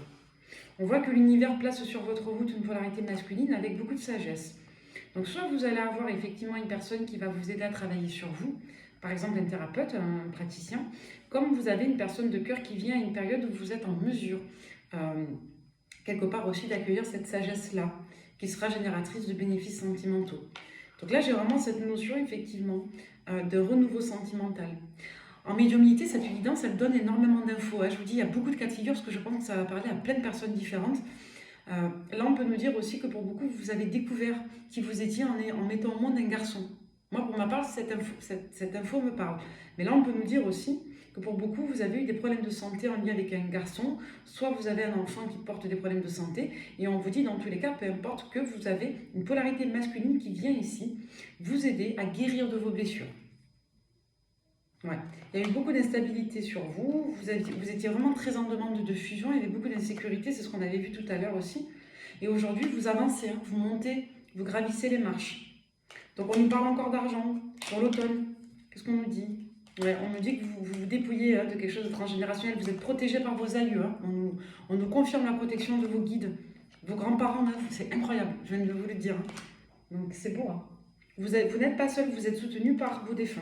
On voit que l'univers place sur votre route une polarité masculine avec beaucoup de sagesse. Donc soit vous allez avoir effectivement une personne qui va vous aider à travailler sur vous, par exemple un thérapeute, un praticien, comme vous avez une personne de cœur qui vient à une période où vous êtes en mesure, quelque part aussi, d'accueillir cette sagesse-là, qui sera génératrice de bénéfices sentimentaux. Donc là, j'ai vraiment cette notion, effectivement, de renouveau sentimental. En médiumnité, cette évidence, elle donne énormément d'infos, hein. Je vous dis, il y a beaucoup de cas de figure, parce que je pense que ça va parler à plein de personnes différentes. Là, on peut nous dire aussi que pour beaucoup, vous avez découvert qui vous étiez en mettant au monde un garçon. Moi, pour ma part, cette info me parle. Mais là, on peut nous dire aussi que pour beaucoup, vous avez eu des problèmes de santé en lien avec un garçon, soit vous avez un enfant qui porte des problèmes de santé, et on vous dit dans tous les cas, peu importe, que vous avez une polarité masculine qui vient ici vous aider à guérir de vos blessures. Ouais. Il y a eu beaucoup d'instabilité sur vous, vous étiez vraiment très en demande de fusion, il y avait beaucoup d'insécurité, c'est ce qu'on avait vu tout à l'heure aussi. Et aujourd'hui, vous avancez, hein, vous montez, vous gravissez les marches. Donc on nous parle encore d'argent pour l'automne. Qu'est-ce qu'on nous dit? Ouais, on nous dit que vous vous dépouillez, hein, de quelque chose de transgénérationnel, vous êtes protégé par vos aïeux, hein. On nous confirme la protection de vos guides, vos grands-parents, hein, c'est incroyable, je viens de vous le dire, hein. Donc c'est beau, hein. Vous n'êtes pas seul, vous êtes soutenu par vos défunts.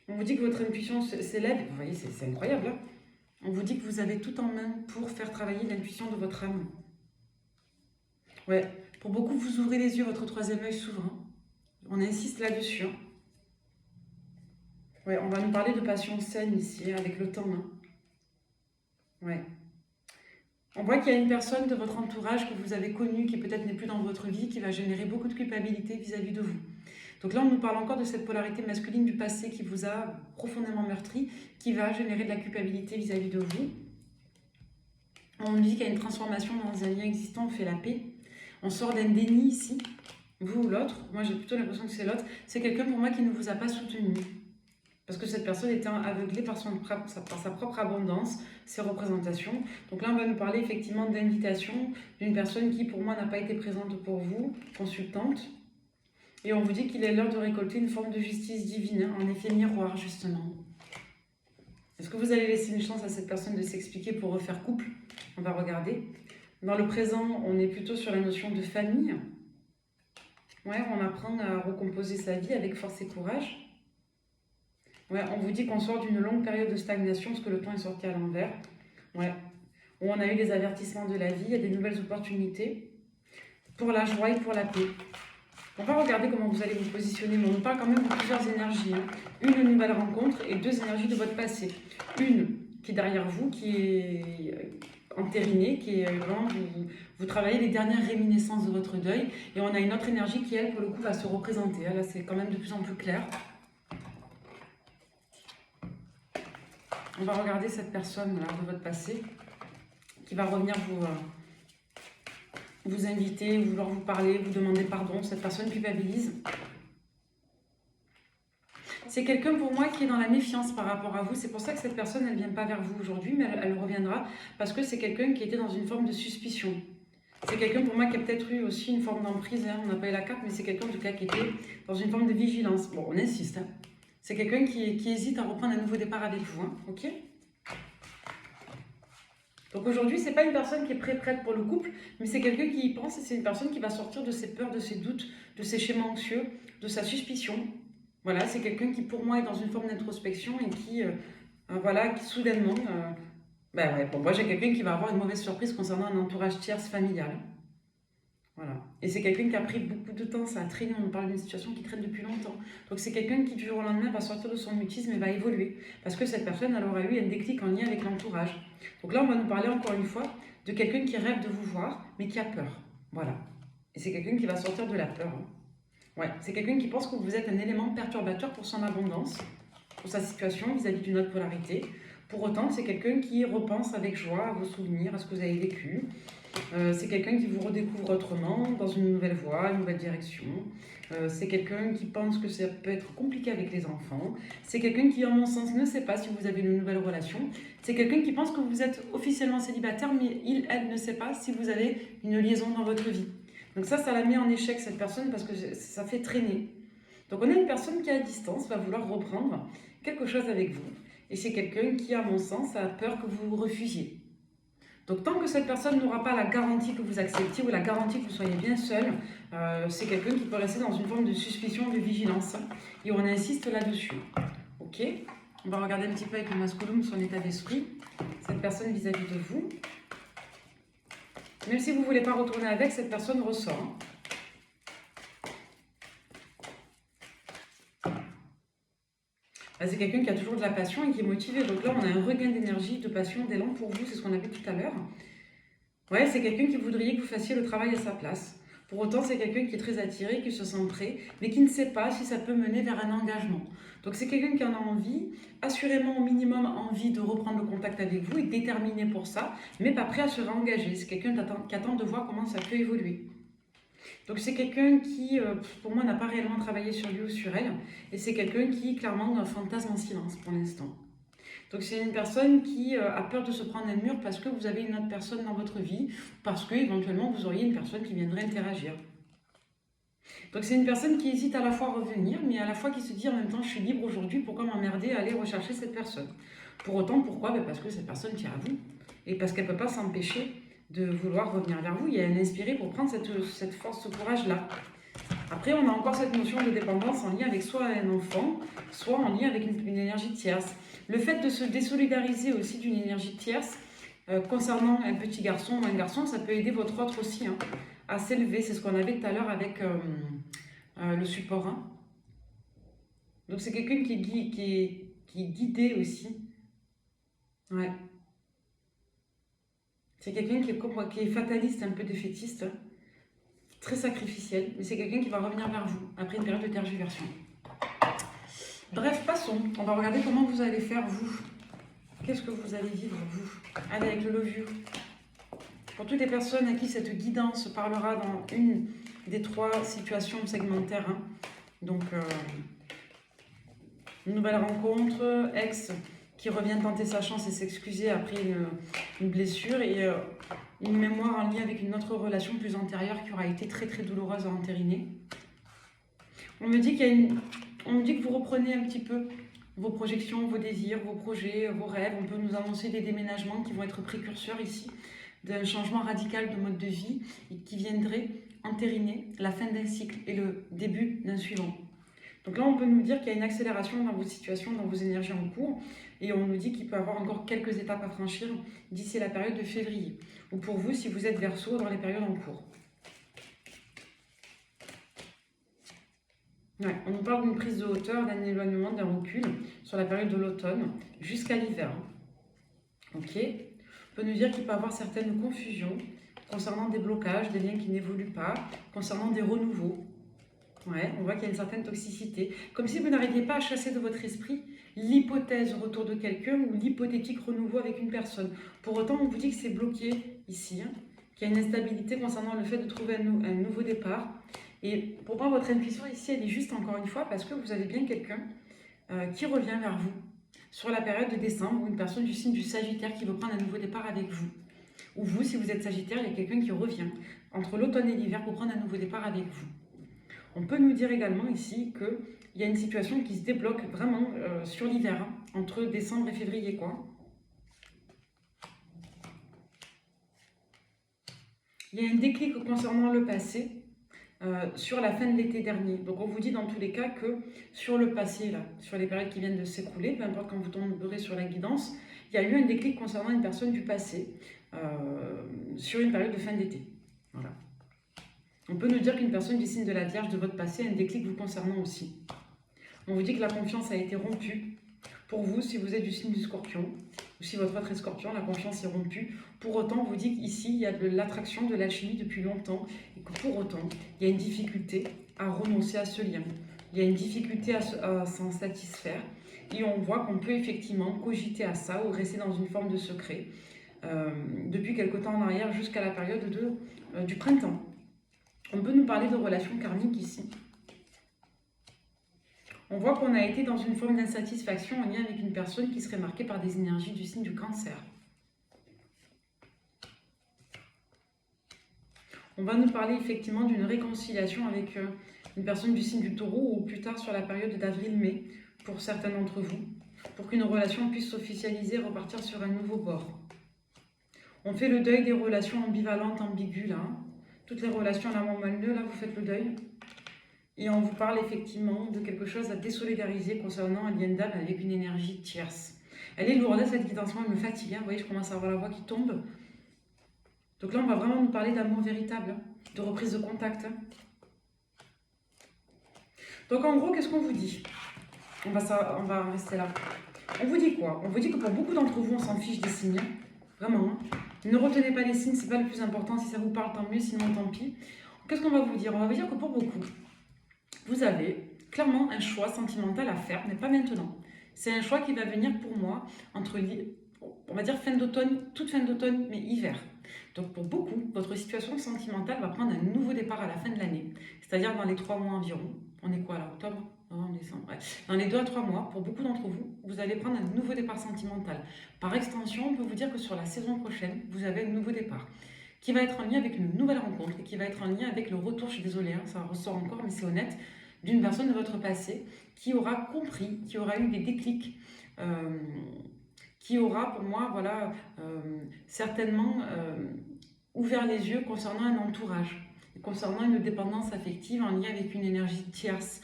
On vous dit que votre intuition s'élève, vous voyez, c'est incroyable, hein. On vous dit que vous avez tout en main pour faire travailler l'intuition de votre âme. Ouais, pour beaucoup, vous ouvrez les yeux, votre troisième œil s'ouvre, hein. On insiste là-dessus, hein. Ouais, on va nous parler de passion saine ici, hein, avec le temps, hein. Ouais. On voit qu'il y a une personne de votre entourage que vous avez connue, qui peut-être n'est plus dans votre vie, qui va générer beaucoup de culpabilité vis-à-vis de vous. Donc là, on nous parle encore de cette polarité masculine du passé qui vous a profondément meurtri, qui va générer de la culpabilité vis-à-vis de vous. On nous dit qu'il y a une transformation dans un lien existant, on fait la paix. On sort d'un déni ici, vous ou l'autre. Moi, j'ai plutôt l'impression que c'est l'autre. C'est quelqu'un pour moi qui ne vous a pas soutenu. Parce que cette personne était aveuglée par sa propre abondance, ses représentations. Donc là, on va nous parler effectivement d'invitation d'une personne qui, pour moi, n'a pas été présente pour vous, consultante. Et on vous dit qu'il est l'heure de récolter une forme de justice divine, hein, en effet miroir, justement. Est-ce que vous allez laisser une chance à cette personne de s'expliquer pour refaire couple? On va regarder. Dans le présent, on est plutôt sur la notion de famille. Ouais, on apprend à recomposer sa vie avec force et courage. Ouais, on vous dit qu'on sort d'une longue période de stagnation parce que le temps est sorti à l'envers. Ouais. Où on a eu des avertissements de la vie, il y a des nouvelles opportunités pour la joie et pour la paix. On va regarder comment vous allez vous positionner, mais on nous parle quand même de plusieurs énergies, hein. Une nouvelle rencontre et deux énergies de votre passé. Une qui est derrière vous, qui est entérinée, qui est vraiment, vous travaillez les dernières réminiscences de votre deuil. Et on a une autre énergie qui, elle, pour le coup, va se représenter. Là, c'est quand même de plus en plus clair. On va regarder cette personne là, de votre passé qui va revenir vous inviter, vouloir vous parler, vous demander pardon. Cette personne culpabilise. C'est quelqu'un pour moi qui est dans la méfiance par rapport à vous. C'est pour ça que cette personne, elle ne vient pas vers vous aujourd'hui, mais elle reviendra parce que c'est quelqu'un qui était dans une forme de suspicion. C'est quelqu'un pour moi qui a peut-être eu aussi une forme d'emprise, hein. On n'a pas eu la carte, mais c'est quelqu'un en tout cas qui était dans une forme de vigilance. Bon, on insiste, hein. C'est quelqu'un qui hésite à reprendre un nouveau départ avec vous, hein. Ok ? Donc aujourd'hui, ce n'est pas une personne qui est prête pour le couple, mais c'est quelqu'un qui y pense et c'est une personne qui va sortir de ses peurs, de ses doutes, de ses schémas anxieux, de sa suspicion. Voilà, c'est quelqu'un qui pour moi est dans une forme d'introspection et qui, voilà, qui soudainement... pour moi, j'ai quelqu'un qui va avoir une mauvaise surprise concernant un entourage tierce familial. Voilà. Et c'est quelqu'un qui a pris beaucoup de temps, ça a traîné, on parle d'une situation qui traîne depuis longtemps. Donc c'est quelqu'un qui du jour au lendemain va sortir de son mutisme et va évoluer. Parce que cette personne, elle aura eu un déclic en lien avec l'entourage. Donc là, on va nous parler encore une fois de quelqu'un qui rêve de vous voir, mais qui a peur. Voilà. Et c'est quelqu'un qui va sortir de la peur, hein. Ouais, c'est quelqu'un qui pense que vous êtes un élément perturbateur pour son abondance, pour sa situation vis-à-vis d'une autre polarité. Pour autant, c'est quelqu'un qui repense avec joie à vos souvenirs, à ce que vous avez vécu. C'est quelqu'un qui vous redécouvre autrement, dans une nouvelle voie, une nouvelle direction. C'est quelqu'un qui pense que ça peut être compliqué avec les enfants. C'est quelqu'un qui, en mon sens, ne sait pas si vous avez une nouvelle relation. C'est quelqu'un qui pense que vous êtes officiellement célibataire, mais elle ne sait pas si vous avez une liaison dans votre vie. Donc ça la met en échec, cette personne, parce que ça fait traîner. Donc on a une personne qui, à distance, va vouloir reprendre quelque chose avec vous. Et c'est quelqu'un qui, à mon sens, a peur que vous refusiez. Donc tant que cette personne n'aura pas la garantie que vous acceptiez ou la garantie que vous soyez bien seul, c'est quelqu'un qui peut rester dans une forme de suspicion, de vigilance. Et on insiste là-dessus. Ok? On va regarder un petit peu avec le masculum son état d'esprit, cette personne vis-à-vis de vous. Même si vous ne voulez pas retourner avec, cette personne ressort. Là, c'est quelqu'un qui a toujours de la passion et qui est motivé. Donc là, on a un regain d'énergie, de passion, d'élan pour vous. C'est ce qu'on a vu tout à l'heure. Ouais, c'est quelqu'un qui voudrait que vous fassiez le travail à sa place. Pour autant, c'est quelqu'un qui est très attiré, qui se sent prêt, mais qui ne sait pas si ça peut mener vers un engagement. Donc c'est quelqu'un qui en a envie, assurément au minimum envie de reprendre le contact avec vous et déterminé pour ça, mais pas prêt à se réengager. C'est quelqu'un qui attend de voir comment ça peut évoluer. Donc c'est quelqu'un qui, pour moi, n'a pas réellement travaillé sur lui ou sur elle, et c'est quelqu'un qui, clairement, fantasme en silence pour l'instant. Donc c'est une personne qui a peur de se prendre un mur parce que vous avez une autre personne dans votre vie, parce que éventuellement vous auriez une personne qui viendrait interagir. Donc c'est une personne qui hésite à la fois à revenir, mais à la fois qui se dit en même temps je suis libre aujourd'hui, pourquoi m'emmerder à aller rechercher cette personne? Pour autant, pourquoi? Parce que cette personne tient à vous, et parce qu'elle ne peut pas s'empêcher de vouloir revenir vers vous. Il y a un inspiré pour prendre cette force, ce courage-là. Après, on a encore cette notion de dépendance en lien avec soit un enfant, soit en lien avec une énergie tierce. Le fait de se désolidariser aussi d'une énergie tierce, concernant un petit garçon ou un garçon, ça peut aider votre autre aussi à s'élever. C'est ce qu'on avait tout à l'heure avec le support 1. Donc c'est quelqu'un qui est guidé aussi. Ouais. C'est quelqu'un qui est fataliste, un peu défaitiste, très sacrificiel, mais c'est quelqu'un qui va revenir vers vous après une période de tergiversion. Bref, passons. On va regarder comment vous allez faire, vous. Qu'est-ce que vous allez vivre, vous? Allez, avec le Love You. Pour toutes les personnes à qui cette guidance parlera dans une des 3 situations segmentaires. Donc, une nouvelle rencontre, ex qui revient tenter sa chance et s'excuser après une blessure, et une mémoire en lien avec une autre relation plus antérieure qui aura été très très douloureuse à entériner. On me dit que vous reprenez un petit peu vos projections, vos désirs, vos projets, vos rêves. On peut nous annoncer des déménagements qui vont être précurseurs ici d'un changement radical de mode de vie et qui viendrait entériner la fin d'un cycle et le début d'un suivant. Donc là, on peut nous dire qu'il y a une accélération dans vos situations, dans vos énergies en cours, et on nous dit qu'il peut y avoir encore quelques étapes à franchir d'ici la période de février, ou pour vous, si vous êtes Verseau, dans les périodes en cours. Ouais, on nous parle d'une prise de hauteur, d'un éloignement, d'un recul sur la période de l'automne jusqu'à l'hiver. Ok. On peut nous dire qu'il peut y avoir certaines confusions concernant des blocages, des liens qui n'évoluent pas, concernant des renouveaux. Ouais, on voit qu'il y a une certaine toxicité. Comme si vous n'arriviez pas à chasser de votre esprit l'hypothèse retour de quelqu'un ou l'hypothétique renouveau avec une personne. Pour autant, on vous dit que c'est bloqué ici, qu'il y a une instabilité concernant le fait de trouver un nouveau départ. Et pour moi, votre intuition ici, elle est juste encore une fois parce que vous avez bien quelqu'un qui revient vers vous sur la période de décembre, ou une personne du signe du Sagittaire qui veut prendre un nouveau départ avec vous. Ou vous, si vous êtes Sagittaire, il y a quelqu'un qui revient entre l'automne et l'hiver pour prendre un nouveau départ avec vous. On peut nous dire également ici qu'il y a une situation qui se débloque vraiment sur l'hiver, entre décembre et février, quoi. Il y a un déclic concernant le passé sur la fin de l'été dernier. Donc on vous dit dans tous les cas que sur le passé, là, sur les périodes qui viennent de s'écouler, peu importe quand vous tomberez sur la guidance, il y a eu un déclic concernant une personne du passé sur une période de fin d'été. Voilà. On peut nous dire qu'une personne du signe de la Vierge de votre passé a un déclic vous concernant aussi. On vous dit que la confiance a été rompue pour vous si vous êtes du signe du Scorpion. Ou si votre autre est Scorpion, la confiance est rompue. Pour autant, on vous dit qu'ici, il y a de l'attraction, de l'alchimie depuis longtemps. Et que pour autant, il y a une difficulté à renoncer à ce lien. Il y a une difficulté à s'en satisfaire. Et on voit qu'on peut effectivement cogiter à ça ou rester dans une forme de secret depuis quelque temps en arrière jusqu'à la période du printemps. On peut nous parler de relations karmiques ici. On voit qu'on a été dans une forme d'insatisfaction en lien avec une personne qui serait marquée par des énergies du signe du Cancer. On va nous parler effectivement d'une réconciliation avec une personne du signe du Taureau ou plus tard sur la période d'avril-mai pour certains d'entre vous, pour qu'une relation puisse s'officialiser et repartir sur un nouveau bord. On fait le deuil des relations ambivalentes, ambiguës, là. Toutes les relations à l'amour malneux, là, vous faites le deuil. Et on vous parle effectivement de quelque chose à désolidariser concernant un lien d'âme avec une énergie tierce. Elle est lourde, cette guidance, moi, elle me fatigue. Hein. Vous voyez, je commence à avoir la voix qui tombe. Donc là, on va vraiment nous parler d'amour véritable, de reprise de contact. Donc en gros, qu'est-ce qu'on vous dit? On va rester là. On vous dit quoi? On vous dit que pour beaucoup d'entre vous, on s'en fiche des signes. Vraiment. Hein. Ne retenez pas les signes, c'est pas le plus important. Si ça vous parle, tant mieux, sinon tant pis. Qu'est-ce qu'on va vous dire? On va vous dire que pour beaucoup, vous avez clairement un choix sentimental à faire, mais pas maintenant. C'est un choix qui va venir pour moi entre, on va dire, fin d'automne, toute fin d'automne, mais hiver. Donc pour beaucoup, votre situation sentimentale va prendre un nouveau départ à la fin de l'année, c'est-à-dire dans les 3 mois environ. On est quoi là? Octobre? Novembre, décembre, ouais. Dans les 2 à 3 mois, pour beaucoup d'entre vous, vous allez prendre un nouveau départ sentimental. Par extension, on peut vous dire que sur la saison prochaine, vous avez un nouveau départ qui va être en lien avec une nouvelle rencontre et qui va être en lien avec le retour, je suis désolée, hein, ça ressort encore, mais c'est honnête, d'une personne de votre passé qui aura compris, qui aura eu des déclics, qui aura pour moi, voilà, certainement ouvert les yeux concernant un entourage, concernant une dépendance affective en lien avec une énergie tierce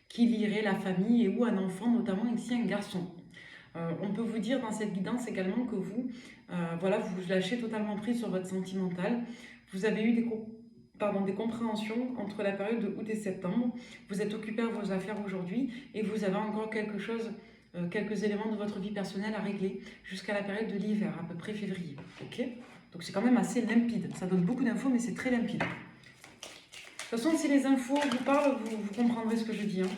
qui lierait la famille et ou un enfant, notamment ici un garçon. On peut vous dire dans cette guidance également que vous, voilà, vous lâchez totalement prise sur votre sentimental. Vous avez eu des compréhensions entre la période de août et septembre. Vous êtes occupé à vos affaires aujourd'hui et vous avez encore quelques éléments de votre vie personnelle à régler jusqu'à la période de l'hiver, à peu près février. Ok? Donc c'est quand même assez limpide. Ça donne beaucoup d'infos, mais c'est très limpide. De toute façon, si les infos vous parlent, vous comprendrez ce que je dis. Hein.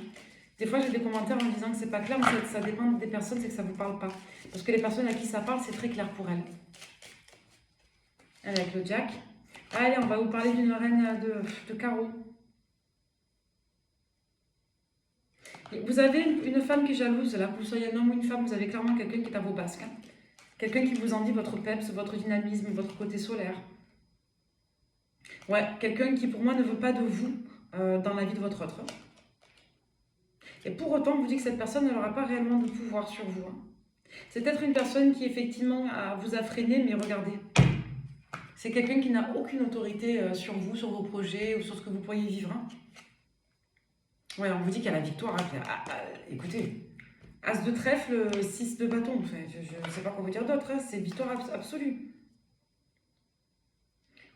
Des fois, j'ai des commentaires en me disant que c'est pas clair, mais ça dépend des personnes, c'est que ça vous parle pas. Parce que les personnes à qui ça parle, c'est très clair pour elles. Allez, avec le Jack. Allez, on va vous parler d'une reine de carreau. Et vous avez une femme qui est jalouse, là, que vous soyez un homme ou une femme, vous avez clairement quelqu'un qui est à vos basques. Hein. Quelqu'un qui vous envie votre peps, votre dynamisme, votre côté solaire. Ouais, quelqu'un qui pour moi ne veut pas de vous dans la vie de votre autre. Et pour autant, on vous dit que cette personne n'aura pas réellement de pouvoir sur vous. Hein. C'est peut-être une personne qui effectivement vous a freiné, mais regardez. C'est quelqu'un qui n'a aucune autorité sur vous, sur vos projets ou sur ce que vous pourriez vivre. Hein. Ouais, on vous dit qu'il y a la victoire. Hein. Écoutez, As de trèfle, 6 de bâton. Enfin, je ne sais pas quoi vous dire d'autre. Hein. C'est victoire absolue.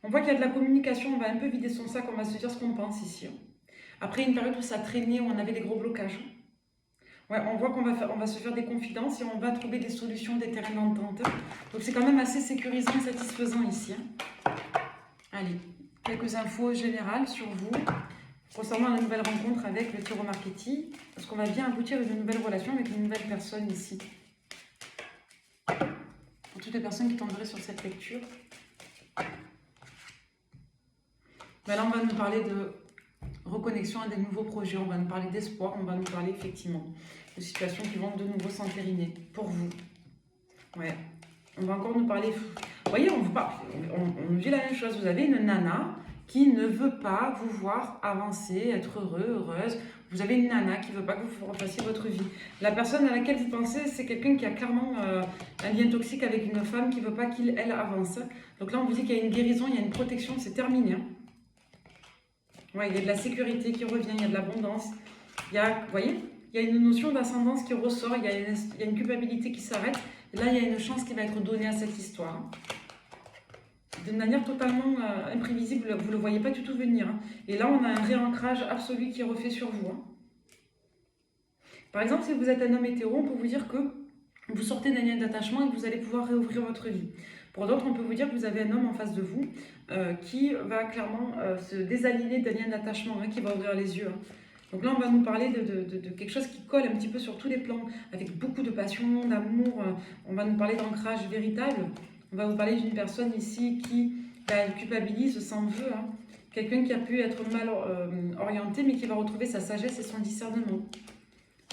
On voit qu'il y a de la communication. On va un peu vider son sac. On va se dire ce qu'on pense ici. Hein. Après une période où ça traînait, où on avait des gros blocages. Ouais, on voit qu'on va se faire des confidences et on va trouver des solutions, des terrains d'entente. Donc c'est quand même assez sécurisant et satisfaisant ici. Hein. Allez, quelques infos générales sur vous concernant la nouvelle rencontre avec le Tarot Marketing. Parce qu'on va bien aboutir à une nouvelle relation avec une nouvelle personne ici. Pour toutes les personnes qui tomberaient sur cette lecture. Ben là, on va nous parler de reconnexion à des nouveaux projets, on va nous parler d'espoir, on va nous parler effectivement de situations qui vont de nouveau s'entériner pour vous. Ouais, on va encore nous parler. Vous voyez, on nous dit la même chose. Vous avez une nana qui ne veut pas vous voir avancer, être heureux, heureuse. Vous avez une nana qui ne veut pas que vous refassiez votre vie. La personne à laquelle vous pensez, c'est quelqu'un qui a clairement un lien toxique avec une femme qui ne veut pas qu'elle avance. Donc là, on vous dit qu'il y a une guérison, il y a une protection, c'est terminé. Hein. Ouais, il y a de la sécurité qui revient, il y a de l'abondance. Vous voyez, il y a une notion d'ascendance qui ressort, il y a une culpabilité qui s'arrête. Et là, il y a une chance qui va être donnée à cette histoire. De manière totalement imprévisible, vous ne le voyez pas du tout venir. Hein. Et là, on a un réancrage absolu qui est refait sur vous. Hein. Par exemple, si vous êtes un homme hétéro, on peut vous dire que vous sortez d'un lien d'attachement et que vous allez pouvoir réouvrir votre vie. Pour d'autres, on peut vous dire que vous avez un homme en face de vous qui va clairement se désaligner d'un lien d'attachement, qui va ouvrir les yeux. Donc là, on va nous parler de quelque chose qui colle un petit peu sur tous les plans, avec beaucoup de passion, d'amour. On va nous parler d'ancrage véritable. On va vous parler d'une personne ici qui culpabilise, s'en veut. Quelqu'un qui a pu être mal orienté, mais qui va retrouver sa sagesse et son discernement.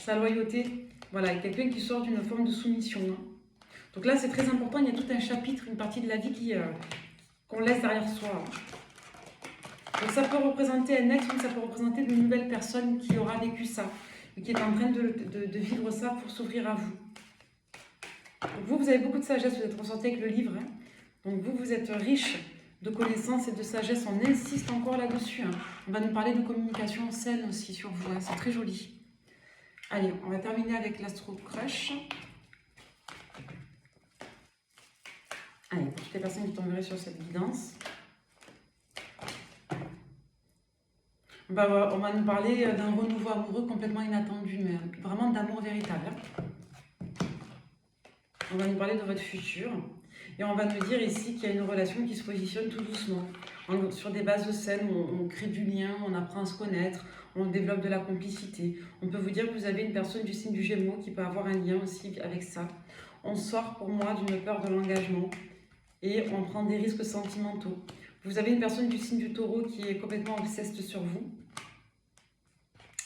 Sa loyauté. Voilà, quelqu'un qui sort d'une forme de soumission. Donc là, c'est très important, il y a tout un chapitre, une partie de la vie qu'on laisse derrière soi. Donc ça peut représenter un ex, ou ça peut représenter de nouvelles personnes qui aura vécu ça, et qui est en train de vivre ça pour s'ouvrir à vous. Donc vous avez beaucoup de sagesse, vous êtes ressorti avec le livre. Donc vous êtes riche de connaissances et de sagesse, on insiste encore là-dessus. On va nous parler de communication saine aussi sur vous, c'est très joli. Allez, on va terminer avec l'Astro Crush. Allez, pour toutes les personnes qui tomberaient sur cette guidance. On va nous parler d'un renouveau amoureux complètement inattendu, mais vraiment d'amour véritable. On va nous parler de votre futur. Et on va nous dire ici qu'il y a une relation qui se positionne tout doucement. Sur des bases saines, on crée du lien, on apprend à se connaître, on développe de la complicité. On peut vous dire que vous avez une personne du signe du Gémeaux qui peut avoir un lien aussi avec ça. On sort pour moi d'une peur de l'engagement et on prend des risques sentimentaux. Vous avez une personne du signe du Taureau qui est complètement obsesse sur vous.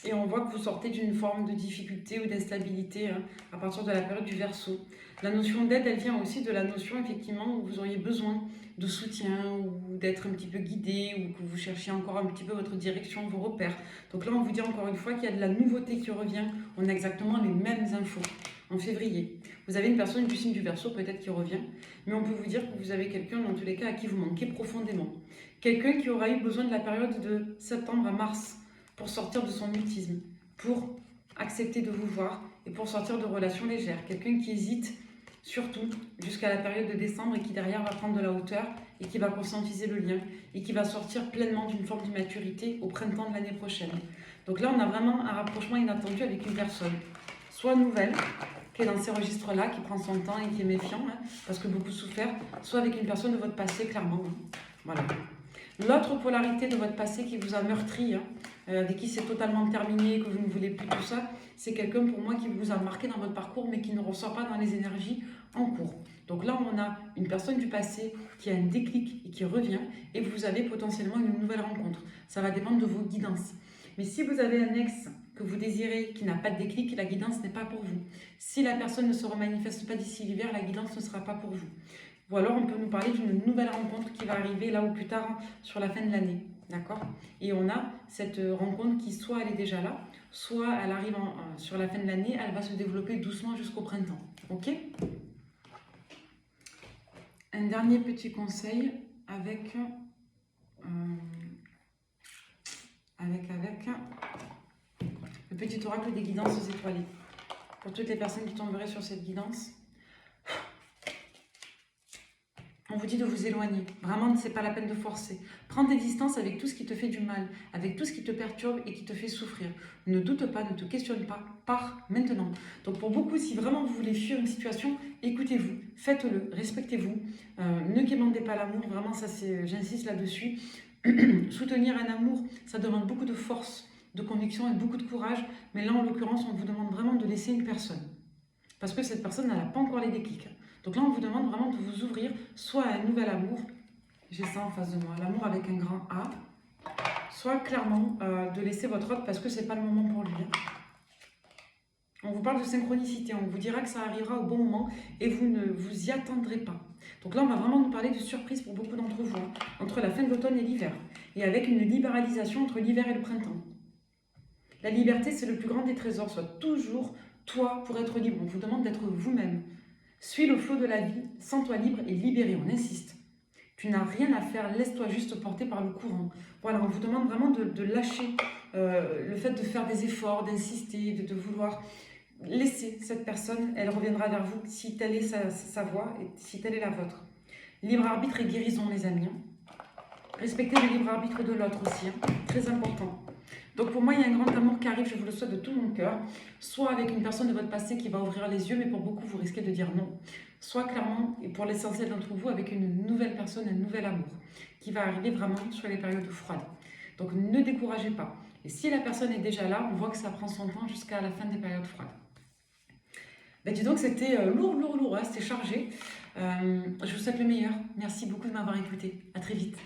Et on voit que vous sortez d'une forme de difficulté ou d'instabilité à partir de la période du Verseau. La notion d'aide, elle vient aussi de la notion effectivement où vous auriez besoin de soutien ou d'être un petit peu guidé ou que vous cherchiez encore un petit peu votre direction, vos repères. Donc là, on vous dit encore une fois qu'il y a de la nouveauté qui revient. On a exactement les mêmes infos en février. Vous avez une personne du signe du Verseau peut-être qui revient, mais on peut vous dire que vous avez quelqu'un dans tous les cas à qui vous manquez profondément. Quelqu'un qui aura eu besoin de la période de septembre à mars pour sortir de son mutisme, pour accepter de vous voir et pour sortir de relations légères. Quelqu'un qui hésite surtout jusqu'à la période de décembre et qui derrière va prendre de la hauteur et qui va conscientiser le lien et qui va sortir pleinement d'une forme d'immaturité au printemps de l'année prochaine. Donc là, on a vraiment un rapprochement inattendu avec une personne, soit nouvelle, qui est dans ces registres-là, qui prend son temps et qui est méfiant, parce que beaucoup souffert, soit avec une personne de votre passé, clairement. Voilà. L'autre polarité de votre passé qui vous a meurtri, avec qui c'est totalement terminé, que vous ne voulez plus tout ça, c'est quelqu'un pour moi qui vous a marqué dans votre parcours mais qui ne ressort pas dans les énergies en cours. Donc là, on a une personne du passé qui a un déclic et qui revient et vous avez potentiellement une nouvelle rencontre. Ça va dépendre de vos guidances. Mais si vous avez un ex que vous désirez qui n'a pas de déclic, la guidance n'est pas pour vous. Si la personne ne se remanifeste pas d'ici l'hiver, la guidance ne sera pas pour vous. Ou alors on peut nous parler d'une nouvelle rencontre qui va arriver là ou plus tard sur la fin de l'année. D'accord? Et on a cette rencontre qui soit elle est déjà là, soit elle arrive sur la fin de l'année, elle va se développer doucement jusqu'au printemps. Ok? Un dernier petit conseil avec le petit oracle des guidances étoilées. Pour toutes les personnes qui tomberaient sur cette guidance, on vous dit de vous éloigner. Vraiment, ce n'est pas la peine de forcer. Prends des distances avec tout ce qui te fait du mal, avec tout ce qui te perturbe et qui te fait souffrir. Ne doute pas, ne te questionne pas, pars maintenant. Donc pour beaucoup, si vraiment vous voulez fuir une situation, écoutez-vous, faites-le, respectez-vous, ne quémandez pas l'amour, vraiment ça c'est, j'insiste là-dessus. Soutenir un amour, ça demande beaucoup de force, de conviction et beaucoup de courage, mais là en l'occurrence, on vous demande vraiment de laisser une personne. Parce que cette personne, elle n'a pas encore les déclics. Donc là, on vous demande vraiment de vous ouvrir soit à un nouvel amour, j'ai ça en face de moi, l'amour avec un grand A, soit clairement de laisser votre autre parce que ce n'est pas le moment pour lui. On vous parle de synchronicité, on vous dira que ça arrivera au bon moment et vous ne vous y attendrez pas. Donc là, on va vraiment nous parler de surprise pour beaucoup d'entre vous, entre la fin de l'automne et l'hiver, et avec une libéralisation entre l'hiver et le printemps. La liberté, c'est le plus grand des trésors, soit toujours toi pour être libre. On vous demande d'être vous-même. Suis le flot de la vie, sens-toi libre et libéré, on insiste. Tu n'as rien à faire, laisse-toi juste porter par le courant. Voilà, on vous demande vraiment de lâcher le fait de faire des efforts, d'insister, de vouloir laisser cette personne, elle reviendra vers vous si telle est sa voie et si telle est la vôtre. Libre arbitre et guérison, les amis. Respectez le libre arbitre de l'autre aussi, très important. Donc pour moi, il y a un grand amour qui arrive, je vous le souhaite de tout mon cœur. Soit avec une personne de votre passé qui va ouvrir les yeux, mais pour beaucoup, vous risquez de dire non. Soit clairement, et pour l'essentiel d'entre vous, avec une nouvelle personne, un nouvel amour, qui va arriver vraiment sur les périodes froides. Donc ne découragez pas. Et si la personne est déjà là, on voit que ça prend son temps jusqu'à la fin des périodes froides. Ben dis donc, c'était lourd, hein, c'était chargé. Je vous souhaite le meilleur. Merci beaucoup de m'avoir écouté. À très vite.